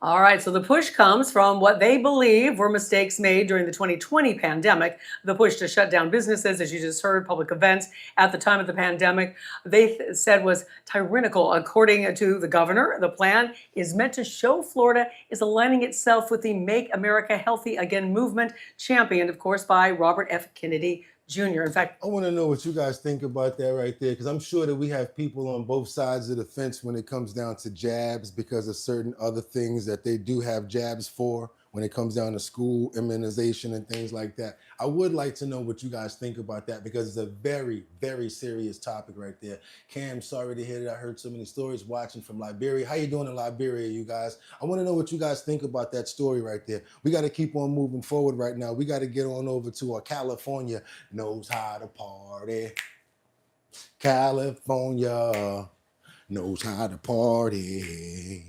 S27: All right, so the push comes from what they believe were mistakes made during the 2020 pandemic. The push to shut down businesses, as you just heard, public events at the time of the pandemic, they said was tyrannical. According to the governor, the plan is meant to show Florida is aligning itself with the Make America Healthy Again movement, championed, of course, by Robert F. Kennedy Jr. In fact,
S1: I want to know what you guys think about that right there, because I'm sure that we have people on both sides of the fence when it comes down to jabs because of certain other things that they do have jabs for when it comes down to school immunization and things like that. I would like to know what you guys think about that because it's a very, very serious topic right there. Cam, sorry to hear that. I heard so many stories watching from Liberia. How you doing in Liberia, you guys? I want to know what you guys think about that story right there. We got to keep on moving forward right now. We got to get on over to California knows how to party. California knows how to party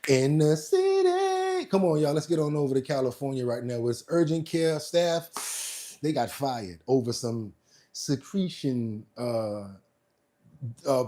S1: in the city. Come on, y'all. Let's get on over to California right now. With urgent care staff, they got fired over some secretion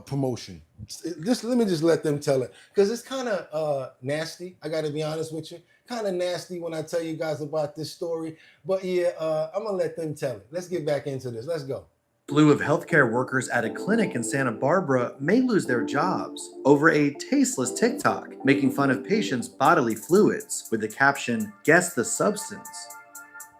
S1: promotion. Let me let them tell it, because it's kind of nasty. I got to be honest with you. Kind of nasty when I tell you guys about this story. But yeah, I'm gonna let them tell it. Let's get back into this. Let's go.
S4: Slew of healthcare workers at a clinic in Santa Barbara may lose their jobs over a tasteless TikTok making fun of patients' bodily fluids with the caption, "Guess the substance."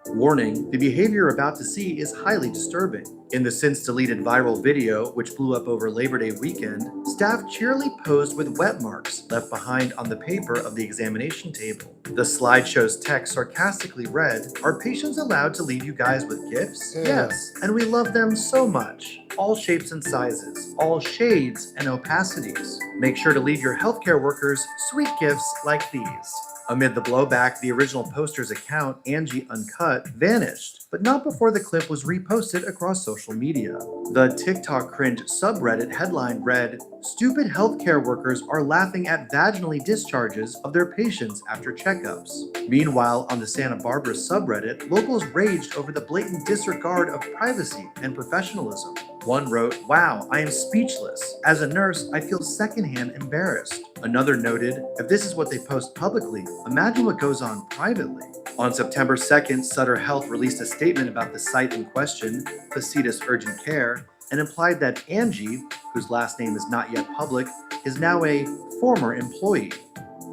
S4: Warning, the behavior you're about to see is highly disturbing. In the since-deleted viral video, which blew up over Labor Day weekend, staff cheerily posed with wet marks left behind on the paper of the examination table. The slideshow's text sarcastically read, "Are patients allowed to leave you guys with gifts? Yes, and we love them so much. All shapes and sizes, all shades and opacities. Make sure to leave your healthcare workers sweet gifts like these." Amid the blowback, the original poster's account, Angie Uncut, vanished, but not before the clip was reposted across social media. The TikTok cringe subreddit headline read, "Stupid healthcare workers are laughing at vaginally discharges of their patients after checkups." Meanwhile, on the Santa Barbara subreddit, locals raged over the blatant disregard of privacy and professionalism. One wrote, "Wow, I am speechless. As a nurse, I feel secondhand embarrassed." Another noted, "If this is what they post publicly, imagine what goes on privately." On September 2nd, Sutter Health released a statement about the site in question, Placidus Urgent Care, and implied that Angie, whose last name is not yet public, is now a former employee.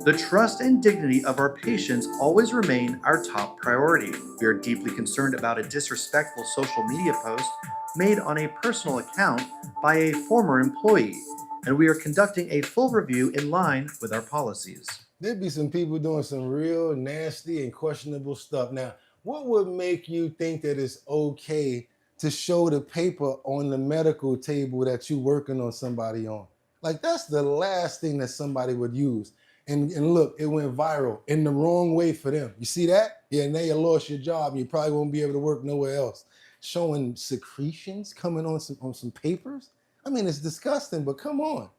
S4: The trust and dignity of our patients always remain our top priority. We are deeply concerned about a disrespectful social media post made on a personal account by a former employee, and we are conducting a full review in line with our policies.
S1: There'd be some people doing some real nasty and questionable stuff. Now, what would make you think that it's okay to show the paper on the medical table that you're working on somebody on? Like, that's the last thing that somebody would use. And look, it went viral in the wrong way for them. You see that? Yeah, now you lost your job. You probably won't be able to work nowhere else. Showing secretions coming on some papers. I mean, it's disgusting, but come on.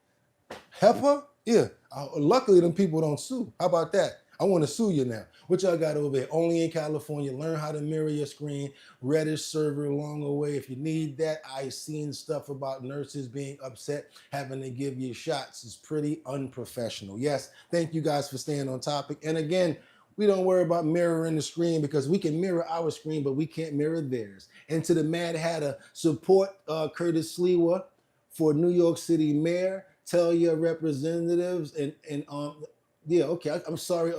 S1: HEPA? Yeah. Luckily, them people don't sue. How about that? I want to sue you now. What y'all got over there? Only in California. Learn how to mirror your screen. Reddish server along the way. If you need that, I've seen stuff about nurses being upset, having to give you shots. It's pretty unprofessional. Yes, thank you guys for staying on topic. And again, we don't worry about mirroring the screen because we can mirror our screen, but we can't mirror theirs. And to the Mad Hatter, support Curtis Sliwa for New York City mayor. Tell your representatives yeah, okay. I'm sorry,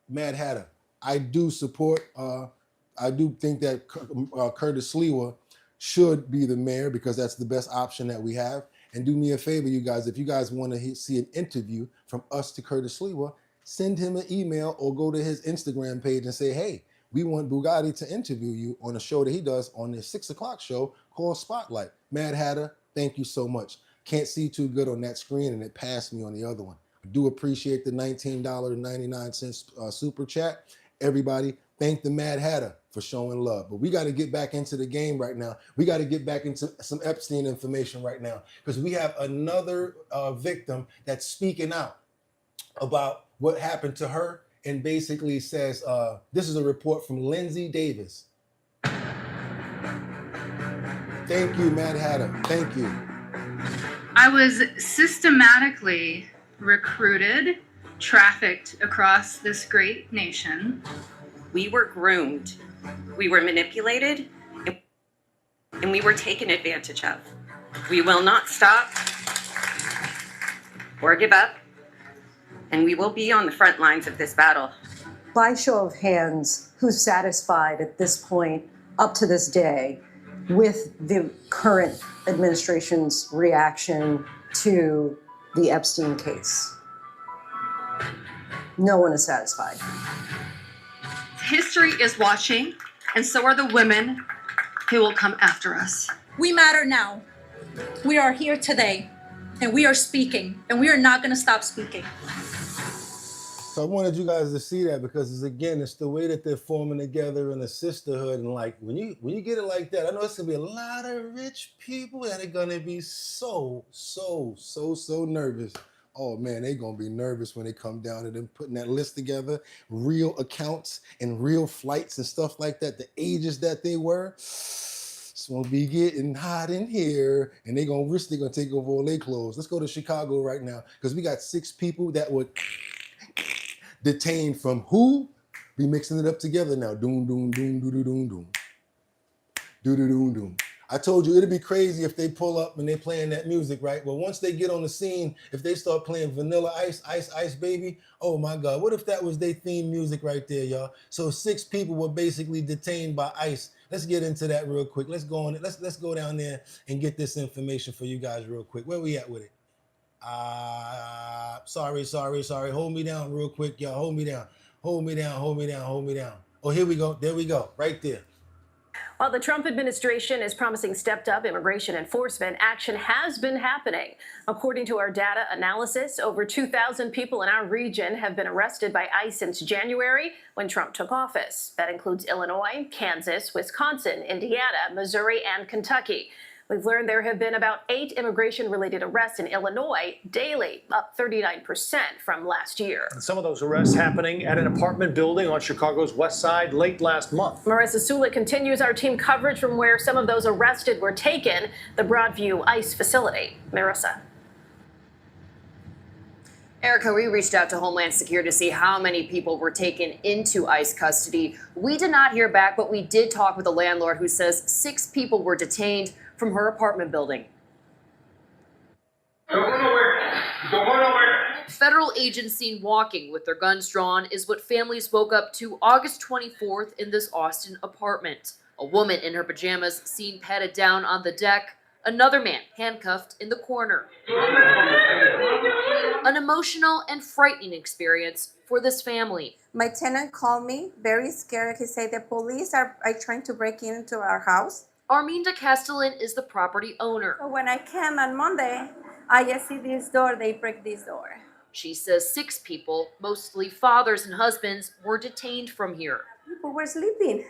S1: Mad Hatter. I do support. I do think that Curtis Sliwa should be the mayor because that's the best option that we have. And do me a favor, you guys. If you guys want to see an interview from us to Curtis Sliwa, send him an email or go to his Instagram page and say, "Hey, we want Bugatti to interview you on a show that he does on the 6 o'clock show called Spotlight." Mad Hatter, thank you so much. Can't see too good on that screen, and it passed me on the other one. I do appreciate the $19.99 super chat. Everybody, thank the Mad Hatter for showing love. But we got to get back into the game right now. We got to get back into some Epstein information right now because we have another victim that's speaking out about what happened to her and basically says, this is a report from Lindsay Davis. Thank you, Mad Hatter. Thank you.
S6: I was systematically recruited, trafficked across this great nation.
S11: We were groomed, we were manipulated, and we were taken advantage of. We will not stop or give up, and we will be on the front lines of this battle.
S13: By show of hands, who's satisfied at this point, up to this day, with the current administration's reaction to the Epstein case? No one is satisfied.
S6: History is watching, and so are the women who will come after us.
S14: We matter now. We are here today, and we are speaking, and we are not going to stop speaking.
S1: So I wanted you guys to see that because it's the way that they're forming together in a sisterhood. And like when you get it like that, I know it's gonna be a lot of rich people that are gonna be so nervous Oh man, they gonna be nervous when they come down to them putting that list together, real accounts and real flights and stuff like that, the ages that they were. It's gonna be getting hot in here, and they're gonna take over all their clothes. Let's go to Chicago right now, because we got 6 people that were detained from who? Be mixing it up together now. Doom, doom, doom, doo, doo, doom, doom. Doo, doo, doom, doom. I told you it'd be crazy if they pull up and they playing that music, right? Well, once they get on the scene, if they start playing Vanilla Ice, Ice, Ice Baby, oh my God, what if that was their theme music right there, y'all? So 6 people were basically detained by ICE. Let's get into that real quick. Let's go on. Let's go down there and get this information for you guys real quick. Where we at with it? Sorry. Hold me down real quick, y'all. Hold me down. Hold me down. Oh, here we go. There we go. Right there.
S15: While the Trump administration is promising stepped-up immigration enforcement, action has been happening. According to our data analysis, over 2,000 people in our region have been arrested by ICE since January, when Trump took office. That includes Illinois, Kansas, Wisconsin, Indiana, Missouri, and Kentucky. We've learned there have been about 8 immigration-related arrests in Illinois daily, up 39% from last year.
S16: And some of those arrests happening at an apartment building on Chicago's west side late last month.
S15: Marissa Sulik continues our team coverage from where some of those arrested were taken, the Broadview ICE facility. Marissa.
S26: Erica, we reached out to Homeland Security to see how many people were taken into ICE custody. We did not hear back, but we did talk with a landlord who says 6 people were detained from her apartment building. Federal agents seen walking with their guns drawn is what families woke up to August 24th in this Austin apartment. A woman in her pajamas seen patted down on the deck, another man handcuffed in the corner. An emotional and frightening experience for this family.
S17: My tenant called me very scared. He said the police are trying to break into our house.
S26: Arminda Castellan is the property owner.
S17: So when I came on Monday, I just see this door, they break this door.
S26: She says 6 people, mostly fathers and husbands, were detained from here.
S17: People were sleeping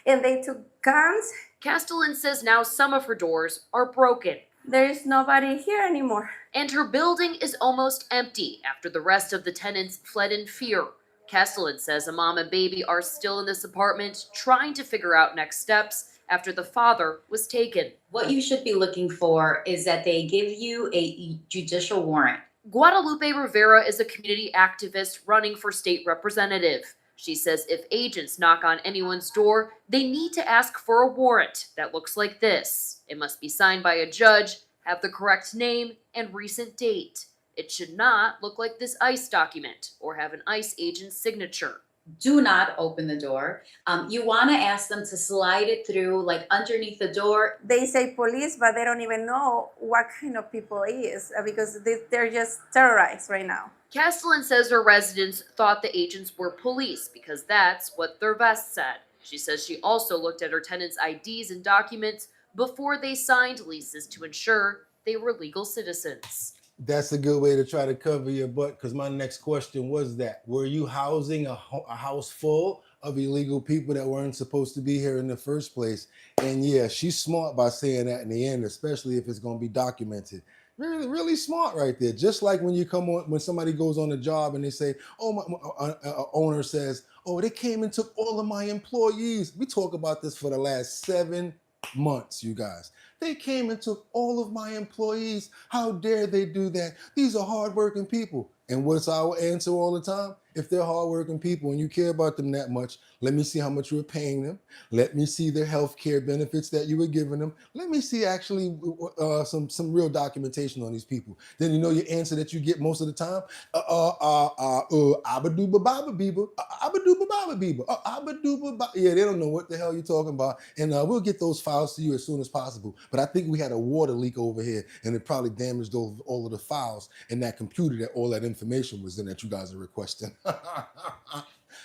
S17: and they took guns.
S26: Castellan says now some of her doors are broken.
S17: There is nobody here anymore.
S26: And her building is almost empty after the rest of the tenants fled in fear. Castellan says a mom and baby are still in this apartment trying to figure out next steps after the father was taken.
S18: What you should be looking for is that they give you a judicial warrant.
S26: Guadalupe Rivera is a community activist running for state representative. She says if agents knock on anyone's door, they need to ask for a warrant that looks like this. It must be signed by a judge, have the correct name and recent date. It should not look like this ICE document or have an ICE agent's signature.
S18: Do not open the door. You want to ask them to slide it through, like underneath the door.
S17: They say police, but they don't even know what kind of people it is because they're just terrorized right now.
S26: Castellan says her residents thought the agents were police because that's what their vest said. She says she also looked at her tenants' IDs and documents before they signed leases to ensure they were legal citizens.
S1: That's a good way to try to cover your butt, because my next question was that. Were you housing a house full of illegal people that weren't supposed to be here in the first place? And yeah, she's smart by saying that in the end, especially if it's going to be documented. Really, really smart right there. Just like when you come on, when somebody goes on a job and they say, oh, my owner says, oh, they came and took all of my employees. We talk about this for the last 7 months, you guys. They came and took all of my employees. How dare they do that? These are hardworking people. And what's our answer all the time? If they're hardworking people and you care about them that much, let me see how much you were paying them. Let me see their health care benefits that you were giving them. Let me see actually some real documentation on these people. Then you know your answer that you get most of the time? Yeah, they don't know what the hell you're talking about. And we'll get those files to you as soon as possible. But I think we had a water leak over here and it probably damaged all of the files in that computer that all that information was in that you guys are requesting.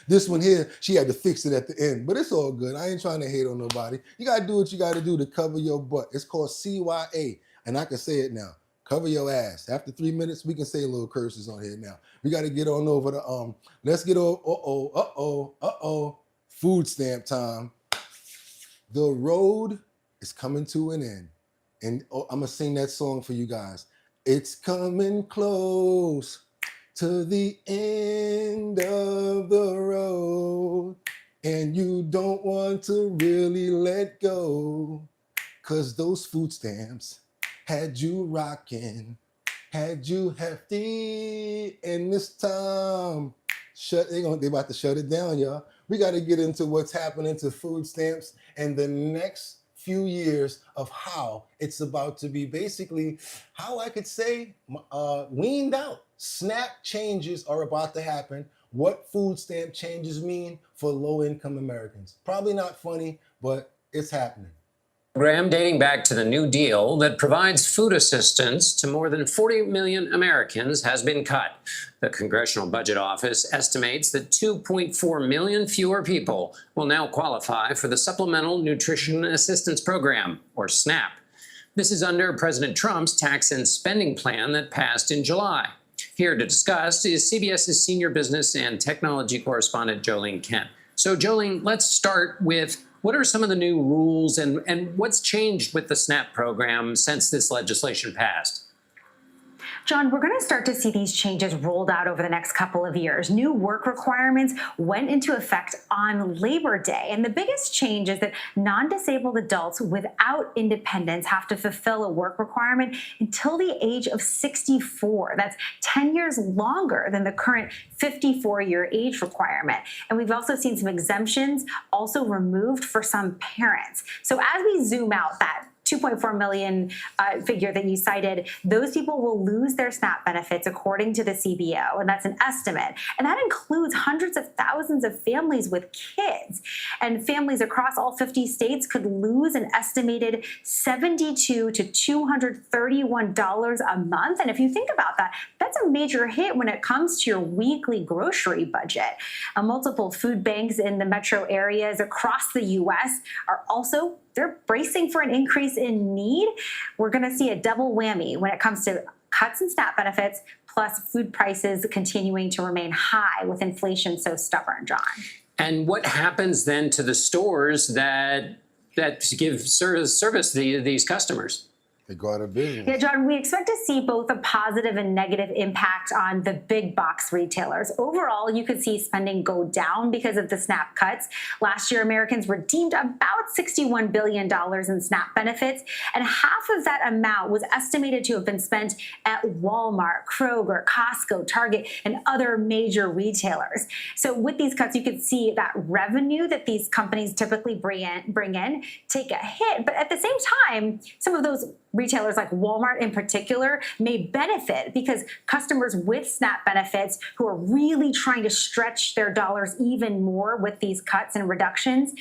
S1: This one here, she had to fix it at the end, but it's all good. I ain't trying to hate on nobody. You got to do what you got to do to cover your butt. It's called CYA, and I can say it now. Cover your ass. After 3 minutes, we can say little curses on here now. We got to get on over to, let's get over, food stamp time. The road is coming to an end. And I'm going to sing that song for you guys. It's coming close to the end of the road, and you don't want to really let go, 'cause those food stamps had you rocking, had you hefty, and this time they about to shut it down, y'all. We got to get into what's happening to food stamps and the next few years of how it's about to be basically, how I could say, weaned out. SNAP changes are about to happen. What food stamp changes mean for low-income Americans? Probably not funny, but it's happening.
S2: Program dating back to the New Deal that provides food assistance to more than 40 million Americans has been cut. The Congressional Budget Office estimates that 2.4 million fewer people will now qualify for the Supplemental Nutrition Assistance Program, or SNAP. This is under President Trump's tax and spending plan that passed in July. Here to discuss is CBS's senior business and technology correspondent, Jolene Kent. So, Jolene, let's start with, what are some of the new rules and what's changed with the SNAP program since this legislation passed?
S19: John, we're going to start to see these changes rolled out over the next couple of years. New work requirements went into effect on Labor Day. And the biggest change is that non-disabled adults without independence have to fulfill a work requirement until the age of 64. That's 10 years longer than the current 54-year age requirement. And we've also seen some exemptions also removed for some parents. So as we zoom out, that 2.4 million figure that you cited, those people will lose their SNAP benefits according to the CBO, and that's an estimate. And that includes hundreds of thousands of families with kids. And families across all 50 states could lose an estimated $72 to $231 a month. And if you think about that, that's a major hit when it comes to your weekly grocery budget. Multiple food banks in the metro areas across the U.S. are also they're bracing for an increase in need. We're going to see a double whammy when it comes to cuts in SNAP benefits, plus food prices continuing to remain high with inflation so stubborn, John.
S2: And what happens then to the stores that give service to these customers?
S1: They go out of business.
S19: Yeah, John, we expect to see both a positive and negative impact on the big box retailers. Overall, you could see spending go down because of the SNAP cuts. Last year, Americans redeemed about $61 billion in SNAP benefits, and half of that amount was estimated to have been spent at Walmart, Kroger, Costco, Target, and other major retailers. So with these cuts, you could see that revenue that these companies typically bring in take a hit. But at the same time, some of those retailers like Walmart in particular may benefit because customers with SNAP benefits who are really trying to stretch their dollars even more with these cuts and reductions,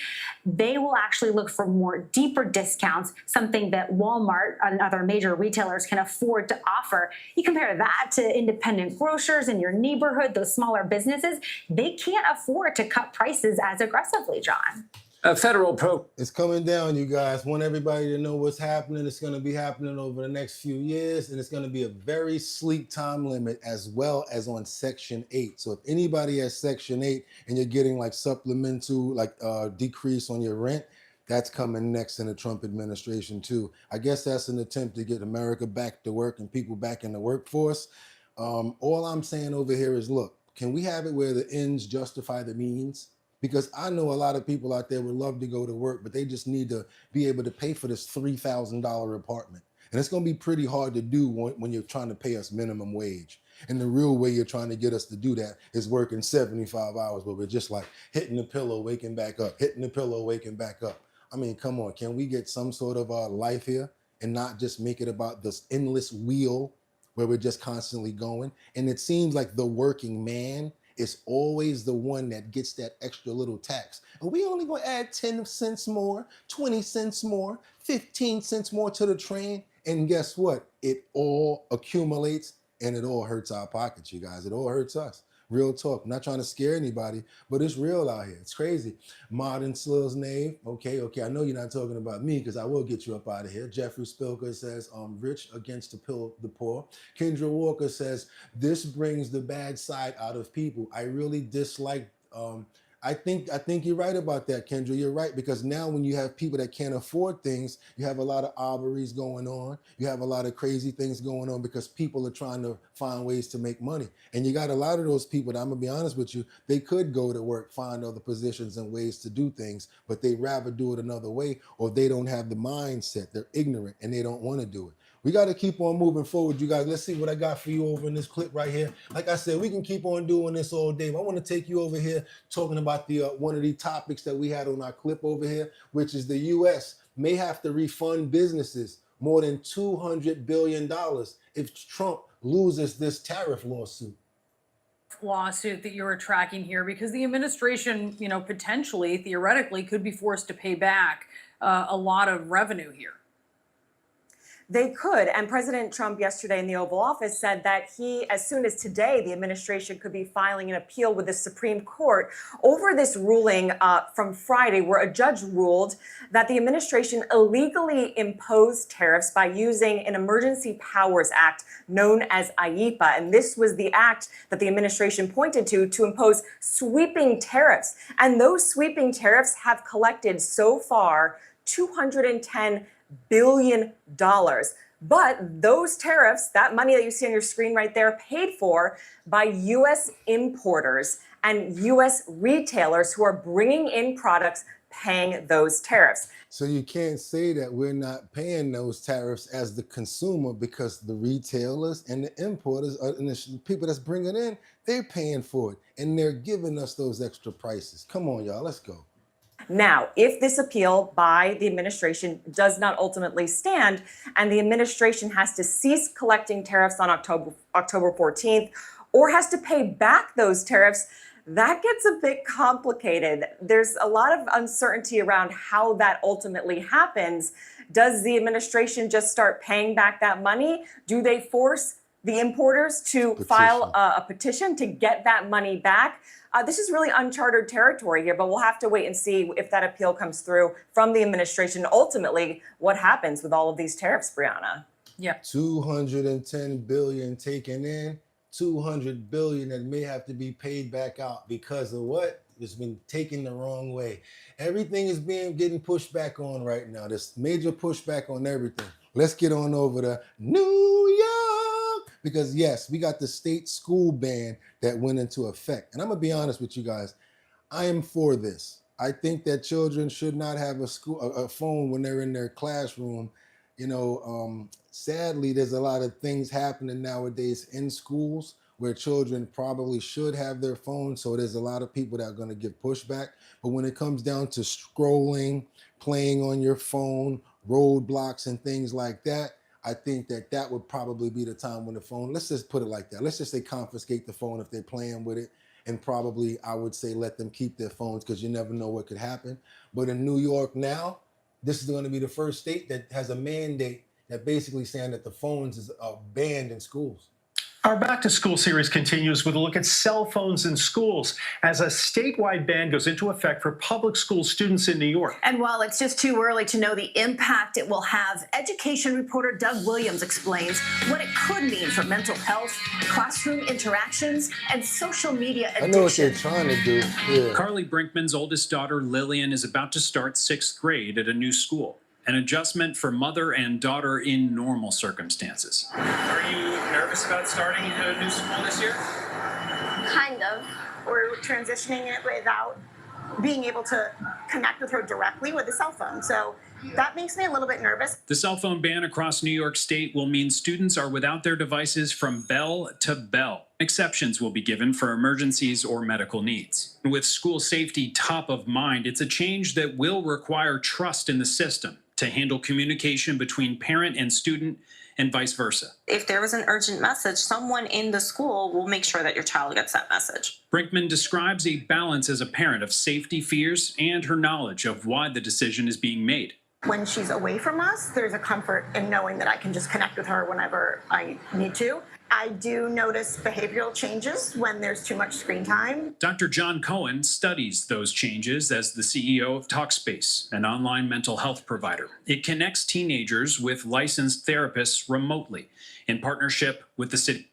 S19: they will actually look for more deeper discounts, something that Walmart and other major retailers can afford to offer. You compare that to independent grocers in your neighborhood, those smaller businesses, they can't afford to cut prices as aggressively, John.
S1: It's coming down, you guys. Want everybody to know what's happening. It's going to be happening over the next few years, and it's going to be a very sleek time limit as well as on Section 8. So if anybody has Section 8 and you're getting like supplemental, like decrease on your rent, that's coming next in the Trump administration too. I guess that's an attempt to get America back to work and people back in the workforce. All I'm saying over here is, look, can we have it where the ends justify the means? Because I know a lot of people out there would love to go to work, but they just need to be able to pay for this $3,000 apartment. And it's going to be pretty hard to do when you're trying to pay us minimum wage. And the real way you're trying to get us to do that is working 75 hours, but we're just like hitting the pillow, waking back up, hitting the pillow, waking back up. I mean, come on, can we get some sort of life here and not just make it about this endless wheel where we're just constantly going? And it seems like the working man is always the one that gets that extra little tax. And we only gonna add 10 cents more, 20 cents more, 15 cents more to the train. And guess what? It all accumulates and it all hurts our pockets, you guys. It all hurts us. Real talk. I'm not trying to scare anybody, but it's real out here. It's crazy. Modern Slills Nave. Okay. I know you're not talking about me because I will get you up out of here. Jeffrey Spilker says, rich against the poor. Kendra Walker says, this brings the bad side out of people. I really dislike I think you're right about that, Kendra. You're right, because now when you have people that can't afford things, you have a lot of robberies going on. You have a lot of crazy things going on because people are trying to find ways to make money. And you got a lot of those people that, I'm gonna be honest with you, they could go to work, find other positions and ways to do things, but they'd rather do it another way, or they don't have the mindset. They're ignorant and they don't want to do it. We got to keep on moving forward, you guys. Let's see what I got for you over in this clip right here. Like I said, we can keep on doing this all day. But I want to take you over here talking about the one of the topics that we had on our clip over here, which is the U.S. may have to refund businesses more than $200 billion if Trump loses this tariff lawsuit.
S27: Lawsuit that you're tracking here, because the administration, you know, potentially, theoretically, could be forced to pay back a lot of revenue here.
S7: They could. And President Trump yesterday in the Oval Office said that he, as soon as today, the administration could be filing an appeal with the Supreme Court over this ruling from Friday, where a judge ruled that the administration illegally imposed tariffs by using an Emergency Powers Act known as IEEPA. And this was the act that the administration pointed to impose sweeping tariffs. And those sweeping tariffs have collected so far $210 billion. But those tariffs, that money that you see on your screen right there, paid for by U.S. importers and U.S. retailers who are bringing in products paying those tariffs.
S1: So you can't say that we're not paying those tariffs as the consumer, because the retailers and the importers and the people that's bringing in, they're paying for it and they're giving us those extra prices. Come on, y'all, let's go.
S7: Now, if this appeal by the administration does not ultimately stand and the administration has to cease collecting tariffs on October 14th or has to pay back those tariffs, that gets a bit complicated. There's a lot of uncertainty around how that ultimately happens. Does the administration just start paying back that money? Do they force the importers to file a petition to get that money back? This is really uncharted territory here, but we'll have to wait and see if that appeal comes through from the administration. Ultimately, what happens with all of these tariffs, Brianna?
S27: Yeah.
S1: 210 billion taken in, 200 billion that may have to be paid back out because of what? It's been taken the wrong way. Everything is getting pushed back on right now. There's major pushback on everything. Let's get on over to New York, because yes, we got the state school ban that went into effect. And I'm gonna be honest with you guys, I am for this. I think that children should not have a phone when they're in their classroom. You know, sadly, there's a lot of things happening nowadays in schools where children probably should have their phones. So there's a lot of people that are going to give pushback. But when it comes down to scrolling, playing on your phone, roadblocks and things like that, I think that that would probably be the time when the phone, let's just put it like that. Let's just say confiscate the phone if they're playing with it. And probably I would say let them keep their phones, because you never know what could happen. But in New York now, this is going to be the first state that has a mandate that basically saying that the phones is banned in schools.
S16: Our Back to School series continues with a look at cell phones in schools as a statewide ban goes into effect for public school students in New York.
S15: And while it's just too early to know the impact it will have, education reporter Doug Williams explains what it could mean for mental health, classroom interactions, and social media addiction.
S1: I know what they're trying to do. Yeah.
S20: Carly Brinkman's oldest daughter, Lillian, is about to start 6th grade at a new school. An adjustment for mother and daughter in normal circumstances.
S21: Are you nervous about starting a new school this year?
S22: Kind of. We're transitioning it without being able to connect with her directly with a cell phone. So that makes me a little bit nervous.
S20: The cell phone ban across New York State will mean students are without their devices from bell to bell. Exceptions will be given for emergencies or medical needs. With school safety top of mind, it's a change that will require trust in the system to handle communication between parent and student and vice versa.
S11: If there was an urgent message, someone in the school will make sure that your child gets that message.
S20: Brinkman describes a balance as a parent of safety fears and her knowledge of why the decision is being made.
S22: When she's away from us, there's a comfort in knowing that I can just connect with her whenever I need to. I do notice behavioral changes when there's too much screen time.
S20: Dr. John Cohen studies those changes as the CEO of Talkspace, an online mental health provider. It connects teenagers with licensed therapists remotely in partnership with the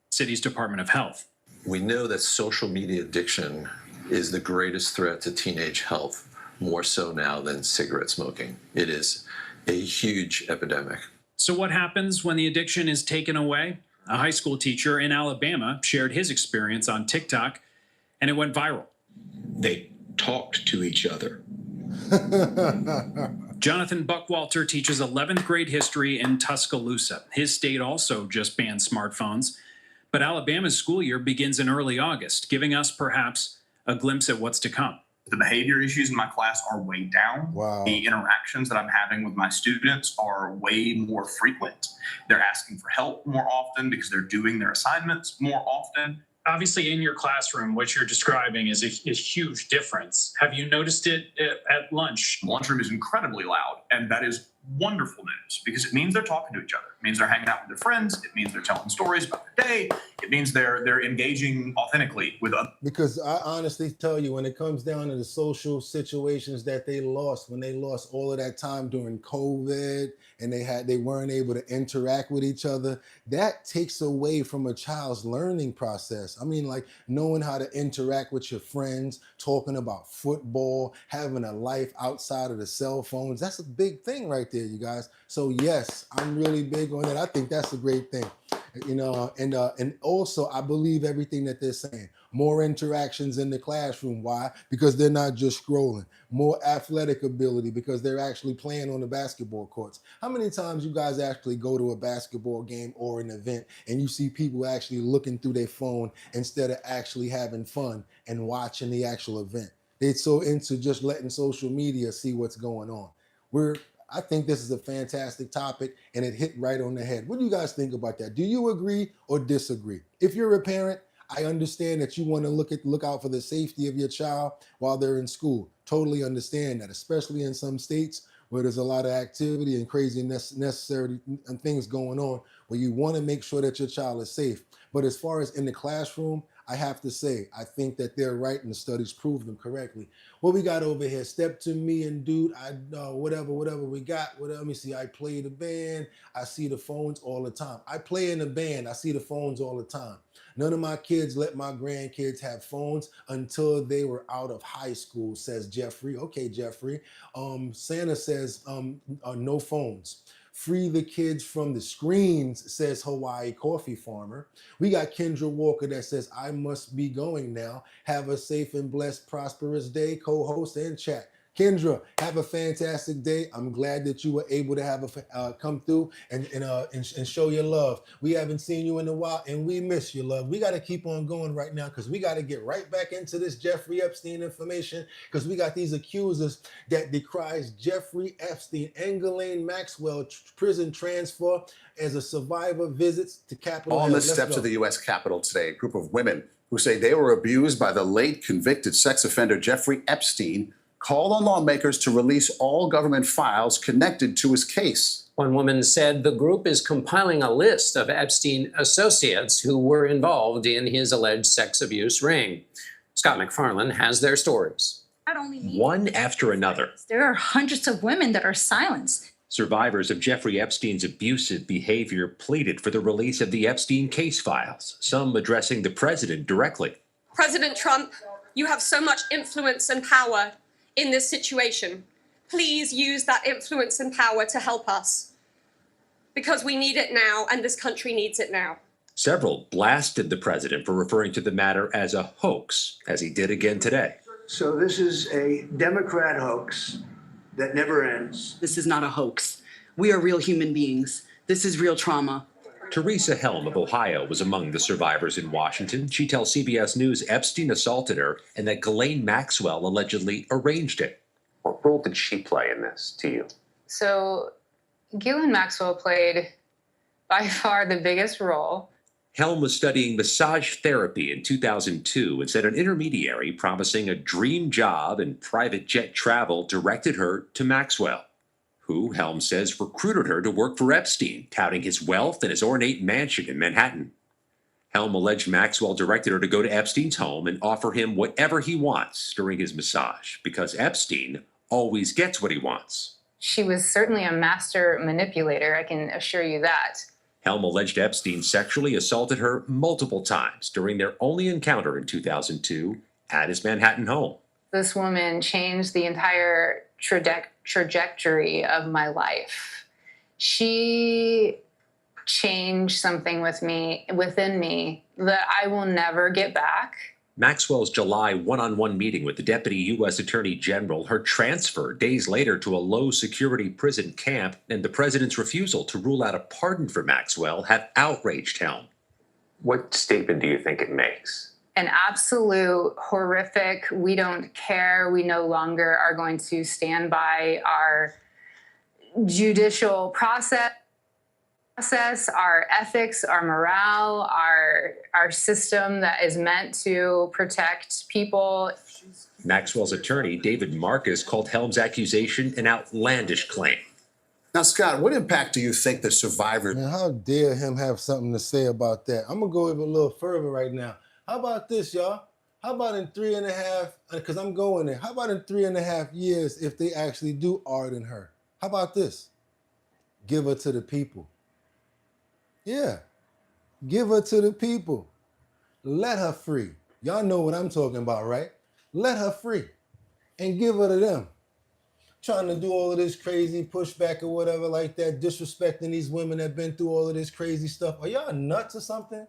S20: city's Department of Health.
S23: We know that social media addiction
S3: is the greatest threat to teenage health, more so now than cigarette smoking. It is a huge epidemic.
S20: So what happens when the addiction is taken away? A high school teacher in Alabama shared his experience on TikTok, and it went viral.
S8: They talked to each other.
S20: Jonathan Buckwalter teaches 11th grade history in Tuscaloosa. His state also just banned smartphones, but Alabama's school year begins in early August, giving us perhaps a glimpse at what's to come.
S9: The behavior issues in my class are way down.
S1: Wow.
S9: The interactions that I'm having with my students are way more frequent. They're asking for help more often because they're doing their assignments more often.
S21: Obviously, in your classroom, what you're describing is a huge difference. Have you noticed it at lunch?
S9: The lunchroom is incredibly loud, and that is wonderful news because it means they're talking to each other. It means they're hanging out with their friends. It means they're telling stories about their day. It means they're engaging authentically with others.
S1: Because I honestly tell you, when it comes down to the social situations that they lost, when they lost all of that time during COVID and they weren't able to interact with each other, that takes away from a child's learning process. I mean, like knowing how to interact with your friends, talking about football, having a life outside of the cell phones. That's a big thing right there, you guys. So yes, I'm really big on it. I think that's a great thing. You know, and also I believe everything that they're saying. More interactions in the classroom. Why? Because they're not just scrolling. More athletic ability because they're actually playing on the basketball courts. How many times you guys actually go to a basketball game or an event and you see people actually looking through their phone instead of actually having fun and watching the actual event? They're so into just letting social media see what's going on. I think this is a fantastic topic and it hit right on the head. What do you guys think about that? Do you agree or disagree? If you're a parent, I understand that you want to look out for the safety of your child while they're in school. Totally understand that, especially in some states where there's a lot of activity and crazy necessary and things going on where you want to make sure that your child is safe. But as far as in the classroom, I have to say, I think that they're right and the studies prove them correctly. What we got over here? Step to me and dude, whatever we got. Let me see. I play the band. I see the phones all the time. I play in the band. I see the phones all the time. None of my kids let my grandkids have phones until they were out of high school, says Jeffrey. Okay, Jeffrey. Santa says no phones. Free the kids from the screens, says Hawaii Coffee Farmer. We got Kendra Walker that says, I must be going now. Have a safe and blessed, prosperous day, co-host and chat. Kendra, have a fantastic day. I'm glad that you were able to have come through and show your love. We haven't seen you in a while and we miss you, love. We got to keep on going right now because we got to get right back into this Jeffrey Epstein information because we got these accusers that decries Jeffrey Epstein and Ghislaine Maxwell prison transfer as a survivor visits to Capitol Hill.
S10: On the steps of the U.S. Capitol today, a group of women who say they were abused by the late convicted sex offender Jeffrey Epstein called on lawmakers to release all government files connected to his case.
S2: One woman said the group is compiling a list of Epstein associates who were involved in his alleged sex abuse ring. Scott McFarlane has their stories.
S14: Not only me,
S23: One after another.
S14: there are hundreds of women that are silenced.
S23: Survivors of Jeffrey Epstein's abusive behavior pleaded for the release of the Epstein case files, some addressing the president directly.
S24: President Trump, you have so much influence and power in this situation. Please use that influence and power to help us because we need it now and this country needs it now.
S23: Several blasted the president for referring to the matter as a hoax, as he did again today.
S25: So this is a Democrat hoax that never ends.
S28: This is not a hoax. We are real human beings. This is real trauma.
S23: Teresa Helm of Ohio was among the survivors in Washington. She tells CBS News Epstein assaulted her and that Ghislaine Maxwell allegedly arranged it. What role did she play in this to you?
S29: So Ghislaine Maxwell played by far the biggest role.
S23: Helm was studying massage therapy in 2002 and said an intermediary promising a dream job and private jet travel directed her to Maxwell, who, Helm says, recruited her to work for Epstein, touting his wealth and his ornate mansion in Manhattan. Helm alleged Maxwell directed her to go to Epstein's home and offer him whatever he wants during his massage, because Epstein always gets what he wants.
S29: She was certainly a master manipulator, I can assure you that.
S23: Helm alleged Epstein sexually assaulted her multiple times during their only encounter in 2002 at his Manhattan home.
S29: This woman changed the entire trajectory of my life. She changed something within me that I will never get back.
S23: Maxwell's July one-on-one meeting with the Deputy U.S. Attorney General, her transfer days later to a low-security prison camp, and the president's refusal to rule out a pardon for Maxwell have outraged Helm. What statement do you think it makes?
S29: An absolute horrific, we don't care, we no longer are going to stand by our judicial process, our ethics, our morale, our system that is meant to protect people.
S23: Maxwell's attorney, David Marcus, called Helm's accusation an outlandish claim.
S10: Now, Scott, what impact do you think the survivor...
S1: Man, how dare him have something to say about that? I'm going to go even a little further right now. How about this, y'all? How about in 3.5, because I'm going there, how about in 3.5 years if they actually do pardon her? How about this? Give her to the people. Yeah, give her to the people. Let her free. Y'all know what I'm talking about, right? Let her free and give her to them. Trying to do all of this crazy pushback or whatever like that, disrespecting these women that have been through all of this crazy stuff. Are y'all nuts or something?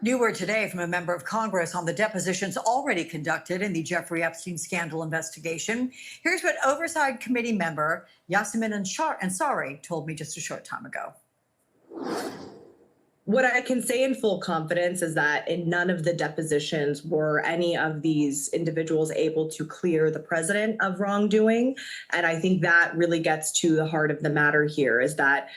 S4: New word today from a member of Congress on the depositions already conducted in the Jeffrey Epstein scandal investigation. Here's what Oversight Committee member Yasemin Ansari told me just a short time ago.
S5: What I can say in full confidence is that in none of the depositions were any of these individuals able to clear the president of wrongdoing. And I think that really gets to the heart of the matter here is that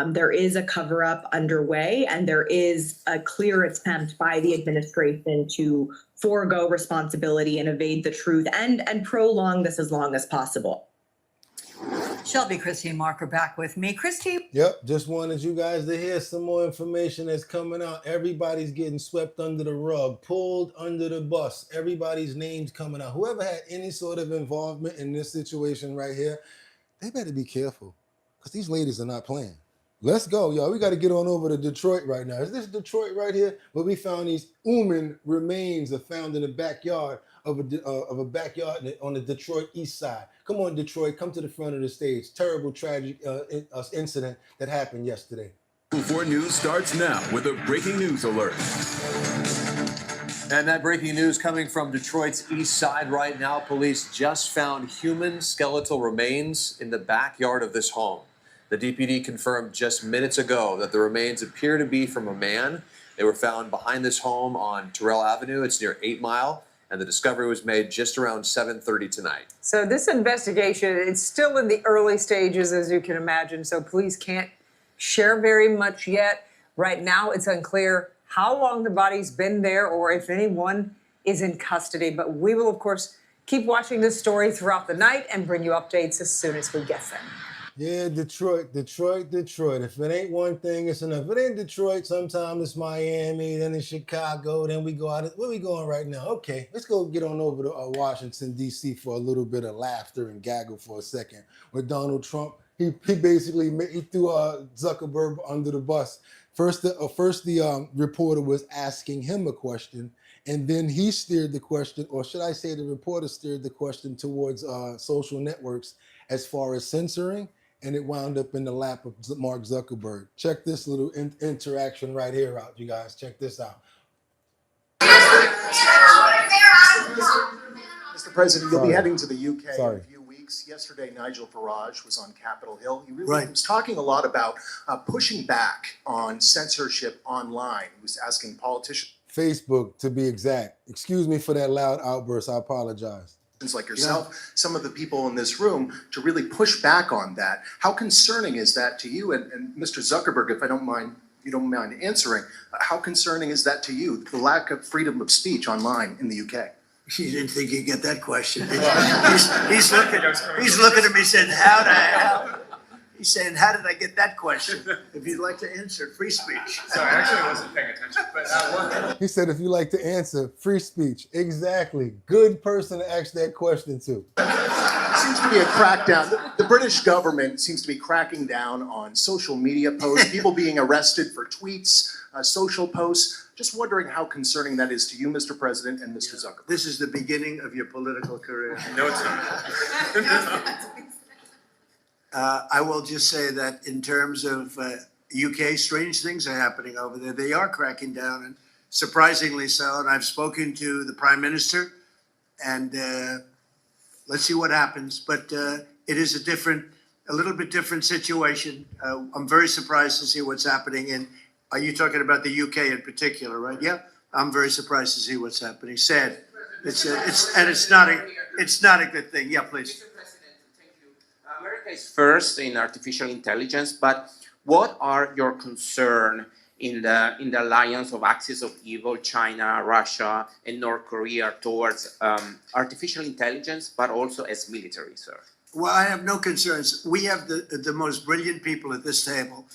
S5: there is a cover up underway and there is a clear attempt by the administration to forego responsibility and evade the truth and prolong this as long as possible.
S4: Shelby, Christine Marker back with me. Christy?
S1: Yep, just wanted you guys to hear some more information that's coming out. Everybody's getting swept under the rug, pulled under the bus. Everybody's names coming out. Whoever had any sort of involvement in this situation right here, they better be careful because these ladies are not playing. Let's go, y'all. We got to get on over to Detroit right now. Is this Detroit right here? Where we found these human remains are found in the backyard of a backyard on the Detroit east side. Come on, Detroit, come to the front of the stage. Terrible, tragic incident that happened yesterday.
S6: 4 News starts now with a breaking news alert.
S12: And that breaking news coming from Detroit's east side right now. Police just found human skeletal remains in the backyard of this home. The DPD confirmed just minutes ago that the remains appear to be from a man. They were found behind this home on Terrell Avenue. It's near 8 Mile. And the discovery was made just around 7:30 tonight.
S13: So this investigation, it's still in the early stages, as you can imagine, so police can't share very much yet. Right now, it's unclear how long the body's been there or if anyone is in custody. But we will, of course, keep watching this story throughout the night and bring you updates as soon as we get them.
S1: Yeah, Detroit. If it ain't one thing, it's enough. If it ain't Detroit, sometimes it's Miami, then it's Chicago, then we go out. Where we going right now? Okay, let's go get on over to Washington, D.C. for a little bit of laughter and gaggle for a second. With Donald Trump, he basically threw Zuckerberg under the bus. First the reporter was asking him a question, and then he steered the question, or should I say the reporter steered the question towards social networks as far as censoring, and it wound up in the lap of Mark Zuckerberg. Check this little interaction right here out, you guys. Check this out.
S17: Mr. President, you'll be heading to the UK
S1: Sorry.
S17: in a few weeks. Yesterday, Nigel Farage was on Capitol Hill. He really was talking a lot about pushing back on censorship online. He was asking politicians
S1: Facebook, to be exact. Excuse me for that loud outburst. I apologize.
S17: like yourself, some of the people in this room, to really push back on that. How concerning is that to you? And Mr. Zuckerberg, if you don't mind answering, how concerning is that to you, the lack of freedom of speech online in the UK?
S25: You didn't think you'd get that question. He's looking at me saying, how the hell? He's saying, how did I get that question? If you'd like to answer, free speech.
S9: Sorry, I actually wasn't paying attention, but
S1: He said, if you like to answer, free speech. Exactly. Good person to ask that question to.
S17: seems to be a crackdown. The British government seems to be cracking down on social media posts, people being arrested for tweets, social posts. Just wondering how concerning that is to you, Mr. President, and Mr. Zuckerberg.
S25: This is the beginning of your political career.
S9: No, it's not.
S25: I will just say that in terms of UK, strange things are happening over there. They are cracking down, and surprisingly so. And I've spoken to the Prime Minister, and let's see what happens. But it is a little bit different situation. I'm very surprised to see what's happening. And are you talking about the UK in particular, right? Yeah, I'm very surprised to see what's happening. Sad. It's not a good thing. Yeah, please.
S7: America is first in artificial intelligence, but what are your concerns in the alliance of axis of evil, China, Russia, and North Korea towards artificial intelligence, but also as military, sir?
S25: Well, I have no concerns. We have the most brilliant people at this table,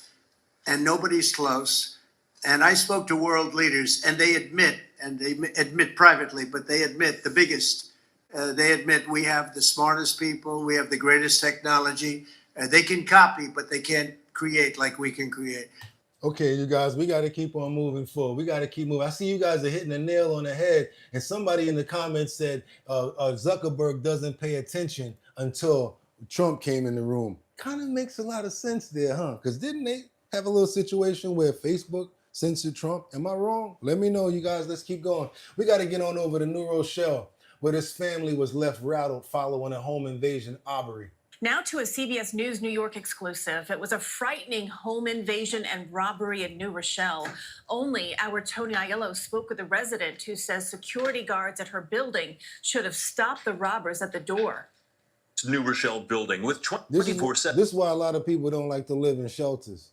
S25: and nobody's close. And I spoke to world leaders, and they admit privately, but they admit the biggest. They admit we have the smartest people, we have the greatest technology. They can copy, but they can't create like we can create.
S1: Okay, you guys, we got to keep on moving forward. We got to keep moving. I see you guys are hitting the nail on the head. And somebody in the comments said Zuckerberg doesn't pay attention until Trump came in the room. Kind of makes a lot of sense there, huh? Because didn't they have a little situation where Facebook censored Trump? Am I wrong? Let me know, you guys. Let's keep going. We got to get on over to New Rochelle, where this family was left rattled following a home invasion robbery.
S11: Now to a CBS News New York exclusive. It was a frightening home invasion and robbery in New Rochelle. Only our Tony Aiello spoke with a resident who says security guards at her building should have stopped the robbers at the door.
S15: New Rochelle building with
S1: 24/7. This is why a lot of people don't like to live in shelters.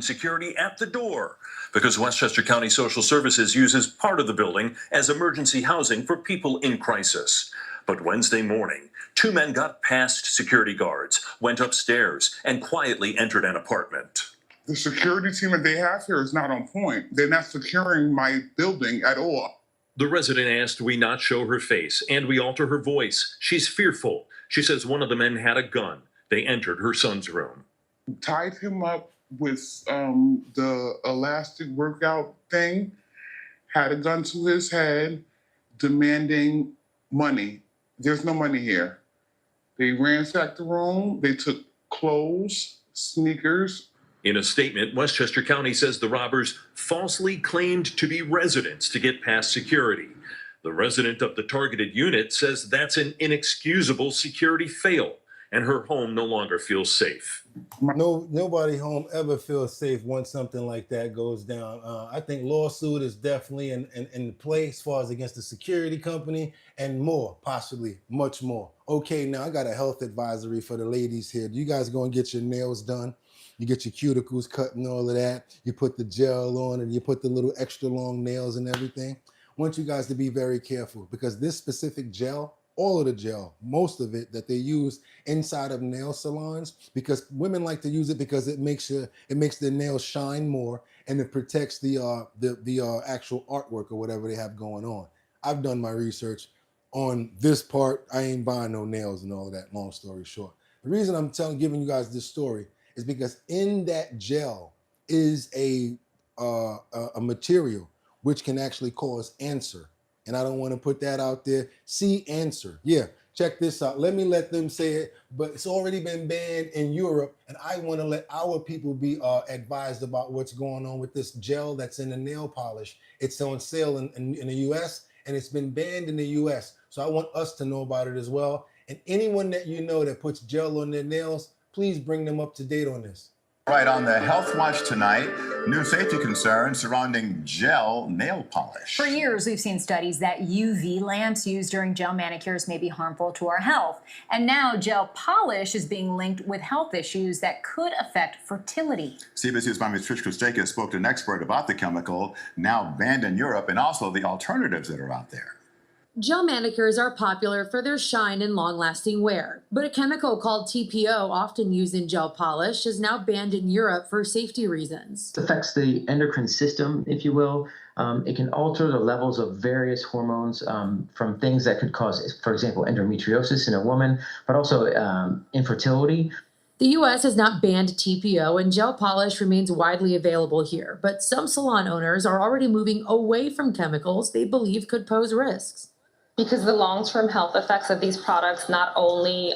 S15: Security at the door because Westchester County Social Services uses part of the building as emergency housing for people in crisis. But Wednesday morning, two men got past security guards, went upstairs, and quietly entered an apartment.
S16: The security team that they have here is not on point. They're not securing my building at all.
S15: The resident asked we not show her face and we alter her voice. She's fearful. She says one of the men had a gun. They entered her son's room.
S16: Tied him up with the elastic workout thing, had a gun to his head, demanding money. There's no money here. They ransacked the room. They took clothes, sneakers.
S15: In a statement, Westchester County says the robbers falsely claimed to be residents to get past security. The resident of the targeted unit says that's an inexcusable security fail, and her home no longer feels safe.
S1: Nobody home ever feels safe once something like that goes down. I think lawsuit is definitely in play as far as against the security company and more, possibly much more. Okay, now I got a health advisory for the ladies here. You guys going to get your nails done. You get your cuticles cut and all of that. You put the gel on and you put the little extra long nails and everything. I want you guys to be very careful because this specific gel, all of the gel, most of it that they use inside of nail salons, because women like to use it because it makes their nails shine more and it protects the actual artwork or whatever they have going on. I've done my research on this part. I ain't buying no nails and all of that, long story short. The reason I'm giving you guys this story is because in that gel is a material which can actually cause cancer. And I don't want to put that out there. See answer. Yeah, check this out. Let them say it, but it's already been banned in Europe. And I want to let our people be advised about what's going on with this gel that's in the nail polish. It's on sale in the US and it's been banned in the US. So I want us to know about it as well. And anyone that you know that puts gel on their nails, please bring them up to date on this.
S18: Right, on the Health Watch tonight, new safety concerns surrounding gel nail polish.
S19: For years, we've seen studies that UV lamps used during gel manicures may be harmful to our health. And now gel polish is being linked with health issues that could affect fertility.
S18: CBS News' Trish Kosteka spoke to an expert about the chemical now banned in Europe and also the alternatives that are out there.
S2: Gel manicures are popular for their shine and long-lasting wear, but a chemical called TPO, often used in gel polish, is now banned in Europe for safety reasons.
S3: It affects the endocrine system, if you will. It can alter the levels of various hormones from things that could cause, for example, endometriosis in a woman, but also infertility.
S2: The U.S. has not banned TPO, and gel polish remains widely available here, but some salon owners are already moving away from chemicals they believe could pose risks.
S8: Because the long-term health effects of these products are not only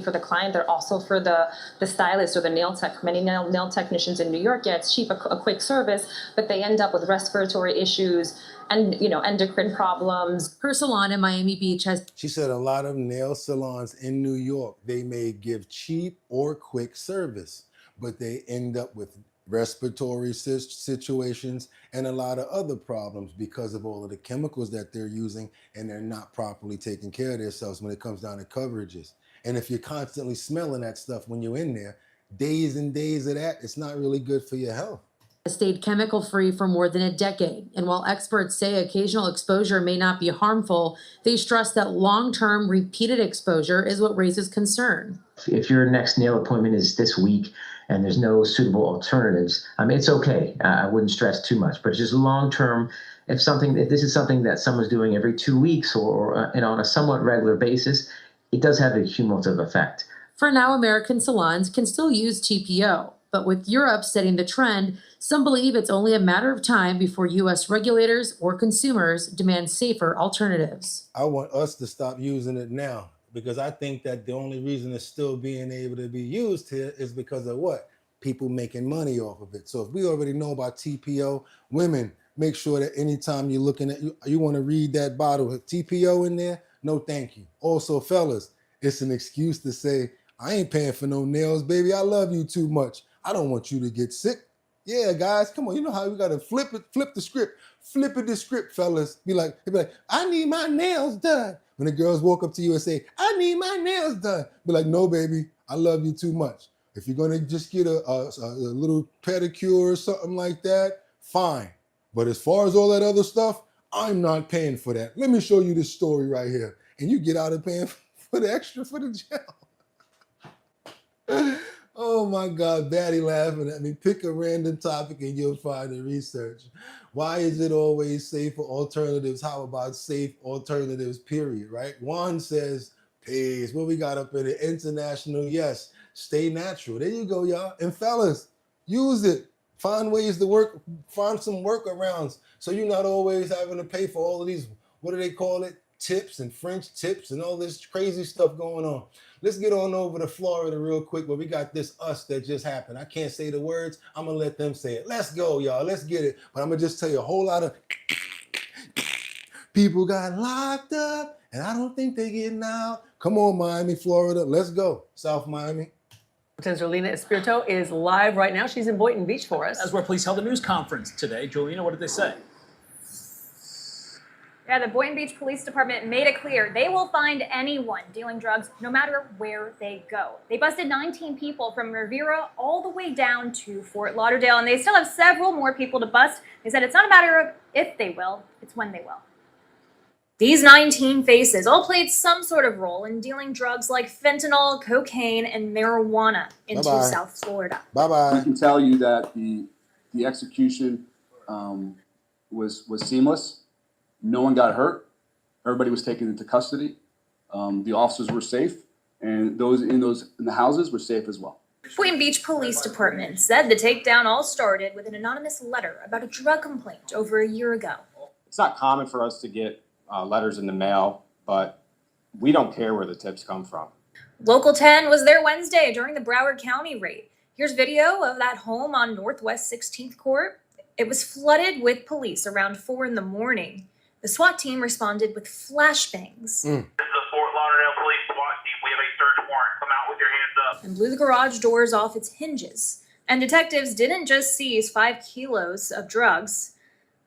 S8: for the client, they're also for the stylist or the nail tech. Many nail technicians in New York, yeah, it's cheap, a quick service, but they end up with respiratory issues and, endocrine problems.
S2: Her salon in Miami Beach has...
S1: She said a lot of nail salons in New York, they may give cheap or quick service, but they end up with respiratory situations and a lot of other problems because of all of the chemicals that they're using, and they're not properly taking care of themselves when it comes down to coverages. And if you're constantly smelling that stuff when you're in there, days and days of that, it's not really good for your health.
S2: Stayed chemical-free for more than a decade, and while experts say occasional exposure may not be harmful, they stress that long-term repeated exposure is what raises concern.
S3: If your next nail appointment is this week and there's no suitable alternatives, it's okay. I wouldn't stress too much, but just long-term, if this is something that someone's doing every 2 weeks or on a somewhat regular basis, it does have a cumulative effect.
S2: For now, American salons can still use TPO, but with Europe setting the trend, some believe it's only a matter of time before U.S. regulators or consumers demand safer alternatives.
S1: I want us to stop using it now, because I think that the only reason it's still being able to be used here is because of what? People making money off of it. So if we already know about TPO, women, make sure that anytime you're looking at, you want to read that bottle with TPO in there, no thank you. Also, fellas, it's an excuse to say, I ain't paying for no nails, baby. I love you too much. I don't want you to get sick. Yeah, guys, come on. You know how we got to flip the script. Flip it the script, fellas. Be like, I need my nails done. When the girls walk up to you and say, I need my nails done. Be like, no, baby, I love you too much. If you're going to just get a little pedicure or something like that, fine. But as far as all that other stuff, I'm not paying for that. Let me show you this story right here. And you get out of paying for the extra for the gel. Oh my God, Batty laughing at me. Pick a random topic and you'll find the research. Why is it always safe for alternatives? How about safe alternatives, period, right? Juan says, peace. What we got up in the international? Yes, stay natural. There you go, y'all. And fellas, use it. Find ways to work, find some workarounds so you're not always having to pay for all of these, what do they call it? Tips and French tips and all this crazy stuff going on. Let's get on over to Florida real quick, where we got this us that just happened. I can't say the words. I'm going to let them say it. Let's go, y'all. Let's get it. But I'm going to just tell you a whole lot of people got locked up, and I don't think they're getting out. Come on, Miami, Florida. Let's go. South Miami.
S14: Zerlina Espirito is live right now. She's in Boynton Beach for us.
S20: That's where police held a news conference today. Juliana, what did they say?
S21: Yeah, the Boynton Beach Police Department made it clear they will find anyone dealing drugs no matter where they go. They busted 19 people from Riviera all the way down to Fort Lauderdale, and they still have several more people to bust. They said it's not a matter of if they will, it's when they will. These 19 faces all played some sort of role in dealing drugs like fentanyl, cocaine, and marijuana into South Florida.
S1: Bye-bye.
S22: I can tell you that the execution was seamless. No one got hurt. Everybody was taken into custody. The officers were safe, and those in the houses were safe as well.
S21: Boynton Beach Police Department said the takedown all started with an anonymous letter about a drug complaint over a year ago.
S26: It's not common for us to get letters in the mail, but we don't care where the tips come from.
S21: Local 10 was there Wednesday during the Broward County raid. Here's video of that home on Northwest 16th Court. It was flooded with police around 4 in the morning. The SWAT team responded with flashbangs.
S27: This is the Fort Lauderdale Police SWAT team. We have a search warrant. Come out with your hands up.
S21: And blew the garage doors off its hinges. And detectives didn't just seize 5 kilos of drugs.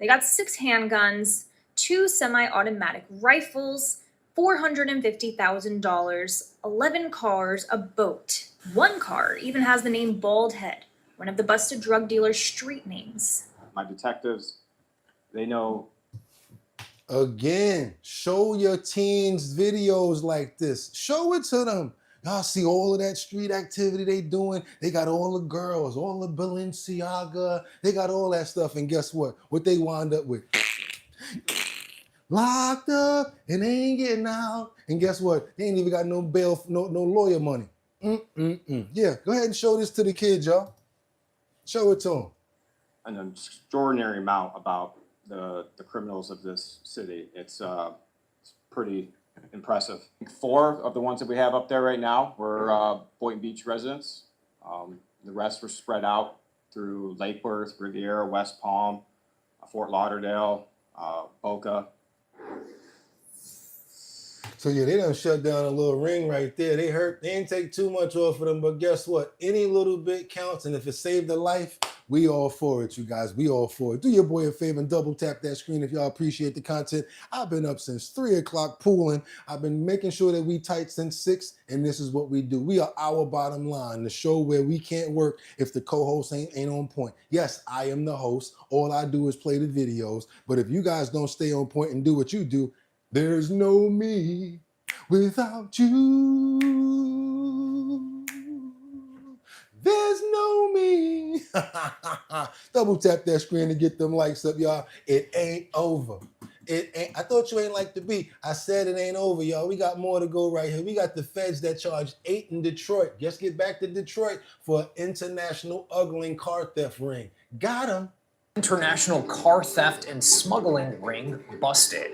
S21: They got 6 handguns, 2 semi-automatic rifles, $450,000, 11 cars, a boat. One car even has the name Bald Head, one of the busted drug dealer's street names.
S26: My detectives, they know
S1: Again, show your teens videos like this. Show it to them. Y'all see all of that street activity they doing. They got all the girls, all the Balenciaga. They got all that stuff. And guess what? What they wind up with? Locked up and they ain't getting out. And guess what? They ain't even got no bail, no lawyer money. Yeah, go ahead and show this to the kids, y'all. Show it to them.
S26: An extraordinary amount about the criminals of this city. It's pretty impressive. 4 of the ones that we have up there right now were Boynton Beach residents. The rest were spread out through Lake Worth, Riviera, West Palm, Fort Lauderdale, Boca.
S1: So yeah, they done shut down a little ring right there. They didn't take too much off of them, but guess what? Any little bit counts, and if it saved a life, we all for it, you guys. We all for it. Do your boy a favor and double tap that screen if y'all appreciate the content. I've been up since 3 o'clock pooling. I've been making sure that we tight since 6, and this is what we do. We are Our Bottom Line, the show where we can't work if the co-host ain't on point. Yes, I am the host. All I do is play the videos, but if you guys don't stay on point and do what you do, there's no me without you. There's no me. Double tap that screen to get them likes up, y'all. It ain't over. It ain't. I thought you ain't like the beat. I said it ain't over, y'all. We got more to go right here. We got the feds that charged 8 in Detroit. Just get back to Detroit for an international uggling car theft ring. Got him.
S4: International car theft and smuggling ring busted.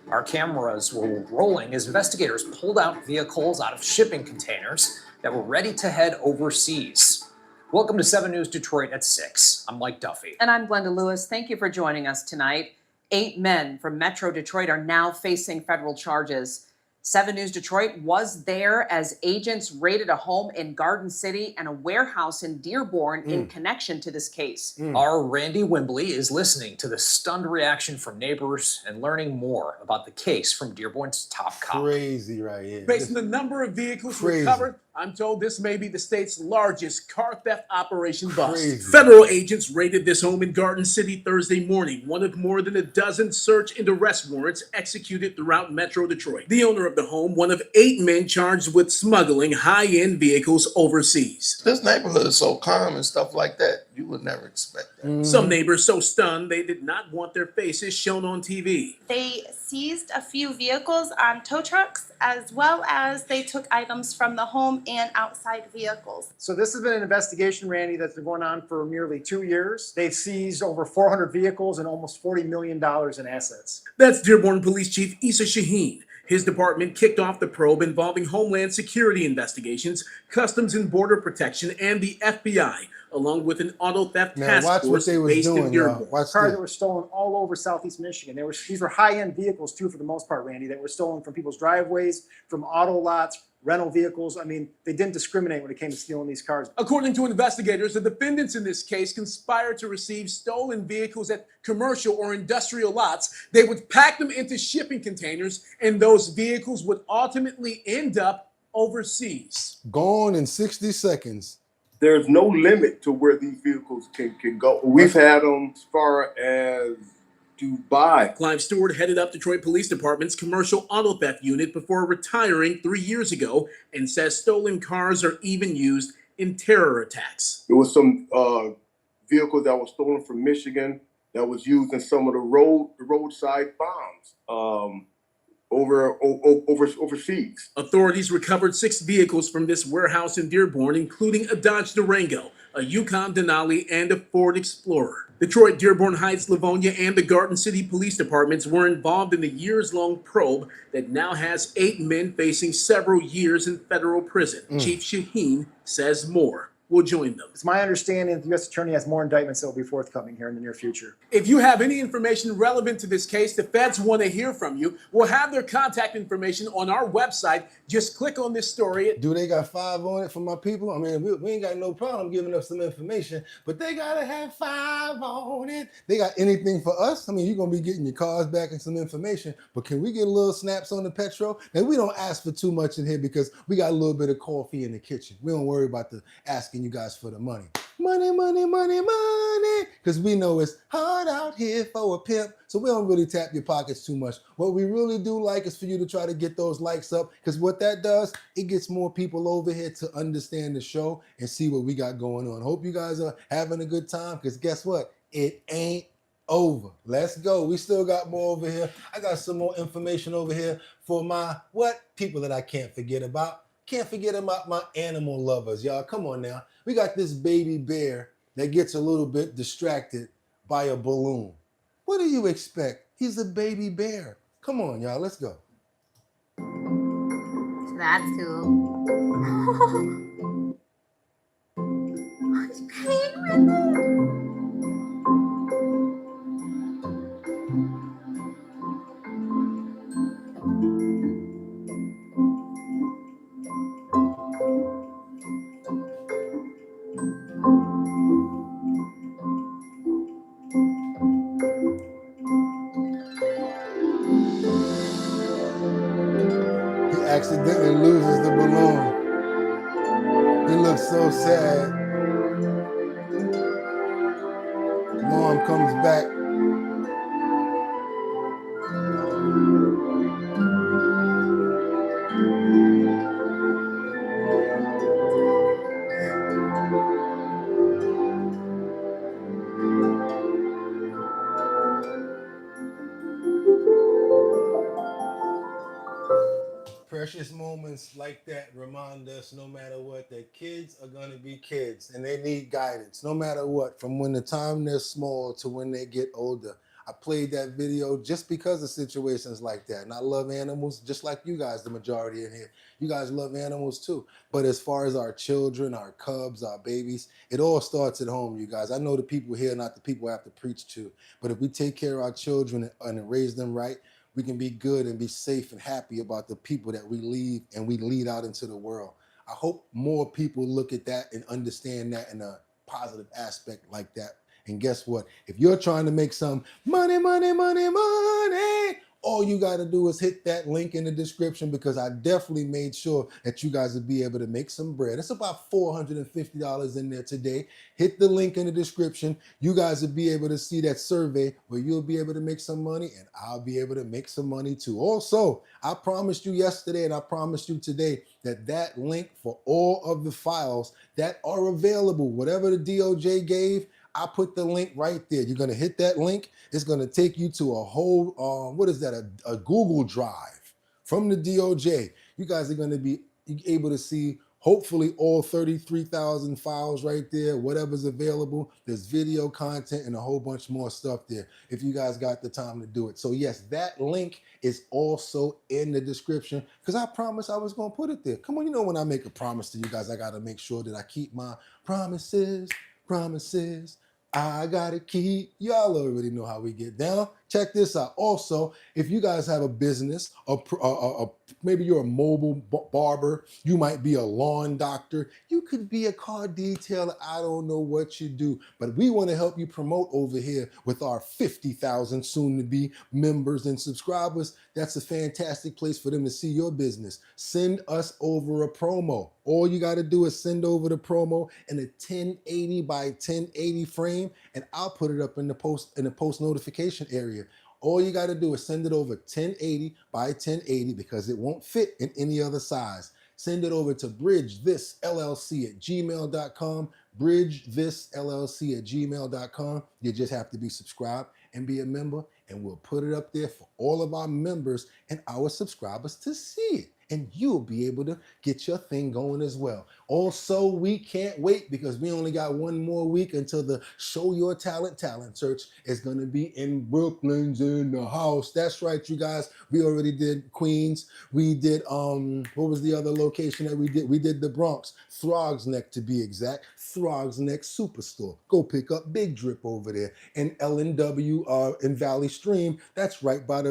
S4: Our cameras were rolling as investigators pulled out vehicles out of shipping containers that were ready to head overseas. Welcome to 7 News Detroit at 6. I'm Mike Duffy.
S5: And I'm Glenda Lewis. Thank you for joining us tonight. 8 men from Metro Detroit are now facing federal charges. 7 News Detroit was there as agents raided a home in Garden City and a warehouse in Dearborn in connection to this case.
S4: Our Randy Wimbley is listening to the stunned reaction from neighbors and learning more about the case from Dearborn's top cop.
S1: Crazy right here.
S6: Based on the number of vehicles
S1: Crazy.
S6: recovered, I'm told this may be the state's largest car theft operation bust.
S1: Crazy.
S6: Federal agents raided this home in Garden City Thursday morning, one of more than a dozen search and arrest warrants executed throughout Metro Detroit. The owner of the home, one of 8 men charged with smuggling high-end vehicles overseas.
S10: This neighborhood is so calm and stuff like that, you would never expect that.
S6: Some neighbors so stunned they did not want their faces shown on TV.
S12: They seized a few vehicles on tow trucks, as well as they took items from the home and outside vehicles.
S23: So this has been an investigation, Randy, that's been going on for nearly 2 years. They've seized over 400 vehicles and almost $40 million in assets.
S6: That's Dearborn Police Chief Issa Shaheen. His department kicked off the probe involving Homeland Security investigations, Customs and Border Protection, and the FBI, along with an auto theft task force based in Dearborn.
S23: Cars that were stolen all over Southeast Michigan. These were high-end vehicles too, for the most part, Randy, that were stolen from people's driveways, from auto lots, rental vehicles. I mean, they didn't discriminate when it came to stealing these cars.
S6: According to investigators, the defendants in this case conspired to receive stolen vehicles at commercial or industrial lots. They would pack them into shipping containers, and those vehicles would ultimately end up overseas.
S1: Gone in 60 seconds.
S24: There's no limit to where these vehicles can go. We've had them as far as Dubai.
S6: Clive Stewart headed up Detroit Police Department's commercial auto theft unit before retiring 3 years ago and says stolen cars are even used in terror attacks.
S24: There was some vehicles that were stolen from Michigan that was used in some of the roadside bombs overseas.
S6: Authorities recovered 6 vehicles from this warehouse in Dearborn, including a Dodge Durango, a Yukon Denali, and a Ford Explorer. Detroit, Dearborn Heights, Livonia, and the Garden City Police Departments were involved in the years-long probe that now has 8 men facing several years in federal prison. Chief Shaheen says more will join them.
S23: It's my understanding that the U.S. Attorney has more indictments that will be forthcoming here in the near future.
S6: If you have any information relevant to this case, the feds want to hear from you. We'll have their contact information on our website. Just click on this story.
S1: Do they got 5 on it for my people? I mean, we ain't got no problem giving up some information, but they gotta have 5 on it. They got anything for us? I mean, you're gonna be getting your cars back and some information, but can we get a little snaps on the petrol? And we don't ask for too much in here because we got a little bit of coffee in the kitchen. We don't worry about the asking you guys for the money. money, money, money, money. Because we know it's hard out here for a pimp. So we don't really tap your pockets too much. What we really do like is for you to try to get those likes up. Because what that does, it gets more people over here to understand the show and see what we got going on. Hope you guys are having a good time. Because guess what? It ain't over. Let's go. We still got more over here. I got some more information over here for my people that I can't forget about. Can't forget about my animal lovers, y'all. Come on now. We got this baby bear that gets a little bit distracted by a balloon. What do you expect? He's a baby bear. Come on, y'all. Let's go.
S7: That's cool. He's playing with it.
S1: He accidentally loses the balloon. He looks so sad. Mom comes back. Precious moments like that remind us, no matter what, that kids are going to be kids and they need guidance, no matter what, from when the time they're small to when they get older. I played that video just because of situations like that. And I love animals just like you guys, the majority in here. You guys love animals too. But as far as our children, our cubs, our babies, it all starts at home, you guys. I know the people here, not the people I have to preach to. But if we take care of our children and raise them right, we can be good and be safe and happy about the people that we leave and we lead out into the world. I hope more people look at that and understand that in a positive aspect like that. And guess what? If you're trying to make some money, money, money, money, all you got to do is hit that link in the description, because I definitely made sure that you guys would be able to make some bread. It's about $450 in there today. Hit the link in the description. You guys will be able to see that survey where you'll be able to make some money and I'll be able to make some money too. Also, I promised you yesterday and I promised you today that link for all of the files that are available, whatever the DOJ gave, I put the link right there. You're going to hit that link. It's going to take you to a whole, a Google Drive from the DOJ. You guys are going to be able to see, hopefully, all 33,000 files right there, whatever's available. There's video content and a whole bunch more stuff there if you guys got the time to do it. So yes, that link is also in the description because I promised I was going to put it there. Come on, you know when I make a promise to you guys, I got to make sure that I keep my promises. I gotta keep. Y'all already know how we get down. Check this out. Also, if you guys have a business, maybe you're a mobile barber, you might be a lawn doctor, you could be a car detailer, I don't know what you do, but we want to help you promote over here with our 50,000 soon-to-be members and subscribers. That's a fantastic place for them to see your business. Send us over a promo. All you got to do is send over the promo in a 1080 by 1080 frame, and I'll put it up in the post notification area. All you got to do is send it over 1080 by 1080 because it won't fit in any other size. Send it over to bridgethisllc@gmail.com, bridgethisllc@gmail.com. You just have to be subscribed and be a member, and we'll put it up there for all of our members and our subscribers to see it. And you'll be able to get your thing going as well. Also, we can't wait because we only got one more week until the Show Your Talent search is going to be in Brooklyn's in the house. That's right, you guys. We already did Queens. We did, what was the other location that we did? We did the Bronx. Throgs Neck to be exact. Throgs Neck Superstore. Go pick up Big Drip over there. And L&W in Valley Stream. That's right by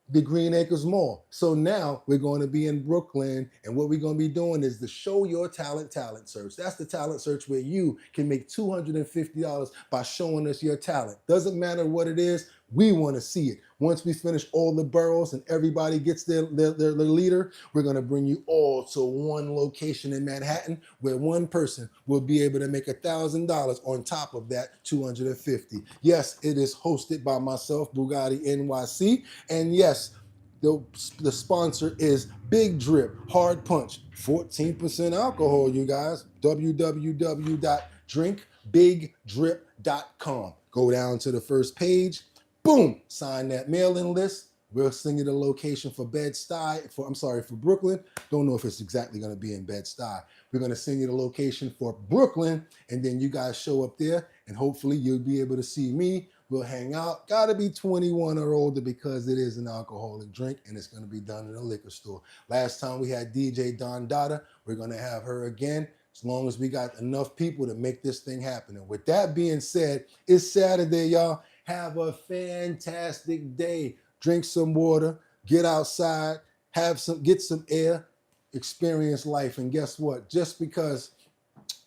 S1: the Green Acres Mall. So now we're going to be in Brooklyn, and what we're going to be doing is the Show Your Talent search. That's the talent search where you can make $250 by showing us your talent. Doesn't matter what it is, we want to see it. Once we finish all the boroughs and everybody gets their leader, we're going to bring you all to one location in Manhattan where one person will be able to make $1,000 on top of that $250. Yes, it is hosted by myself, BOOGOTTINYC, and yes, the sponsor is Big Drip Hard Punch, 14% alcohol, you guys. www.drinkbigdrip.com. Go down to the first page. Boom! Sign that mailing list. We'll send you the location for Bed-Stuy. For Brooklyn. Don't know if it's exactly going to be in Bed-Stuy. We're going to send you the location for Brooklyn, and then you guys show up there, and hopefully you'll be able to see me. We'll hang out. Gotta be 21 or older because it is an alcoholic drink, and it's going to be done in a liquor store. Last time we had DJ Don Dada. We're going to have her again, as long as we got enough people to make this thing happen. And with that being said, it's Saturday, y'all. Have a fantastic day. Drink some water, get outside, get some air, experience life. And guess what? Just because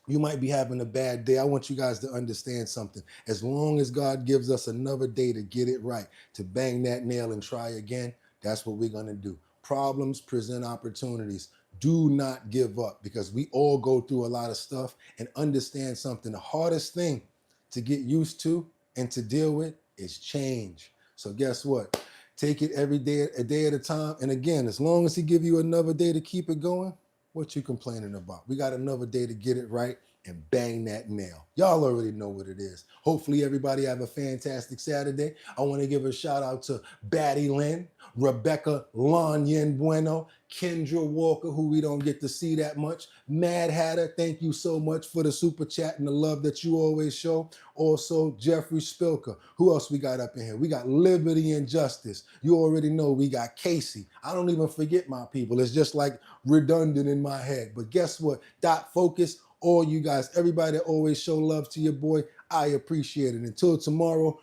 S1: you might be having a bad day, I want you guys to understand something. As long as God gives us another day to get it right, to bang that nail and try again, that's what we're going to do. Problems present opportunities. Do not give up, because we all go through a lot of stuff. And understand something. The hardest thing to get used to and to deal with is change. So guess what? Take it every day, a day at a time. And again, as long as he give you another day to keep it going, what you complaining about? We got another day to get it right and bang that nail. Y'all already know what it is. Hopefully everybody have a fantastic Saturday. I want to give a shout out to Batty Lynn, Rebecca Lanyen Bueno, Kendra Walker, who we don't get to see that much. Mad Hatter, thank you so much for the super chat and the love that you always show. Also, Jeffrey Spilker. Who else we got up in here? We got Liberty and Justice. You already know we got Casey. I don't even forget my people. It's just like redundant in my head. But guess what? Dot Focus, all you guys, everybody that always show love to your boy, I appreciate it. Until tomorrow,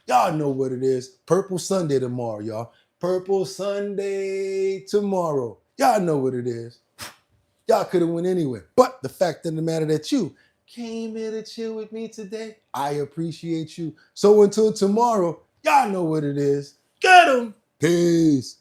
S1: y'all know what it is. Purple Sunday tomorrow, y'all. Purple Sunday tomorrow. Y'all know what it is. Y'all could have went anywhere. But the fact of the matter that you came here to chill with me today, I appreciate you. So until tomorrow, y'all know what it is. Get 'em. Peace.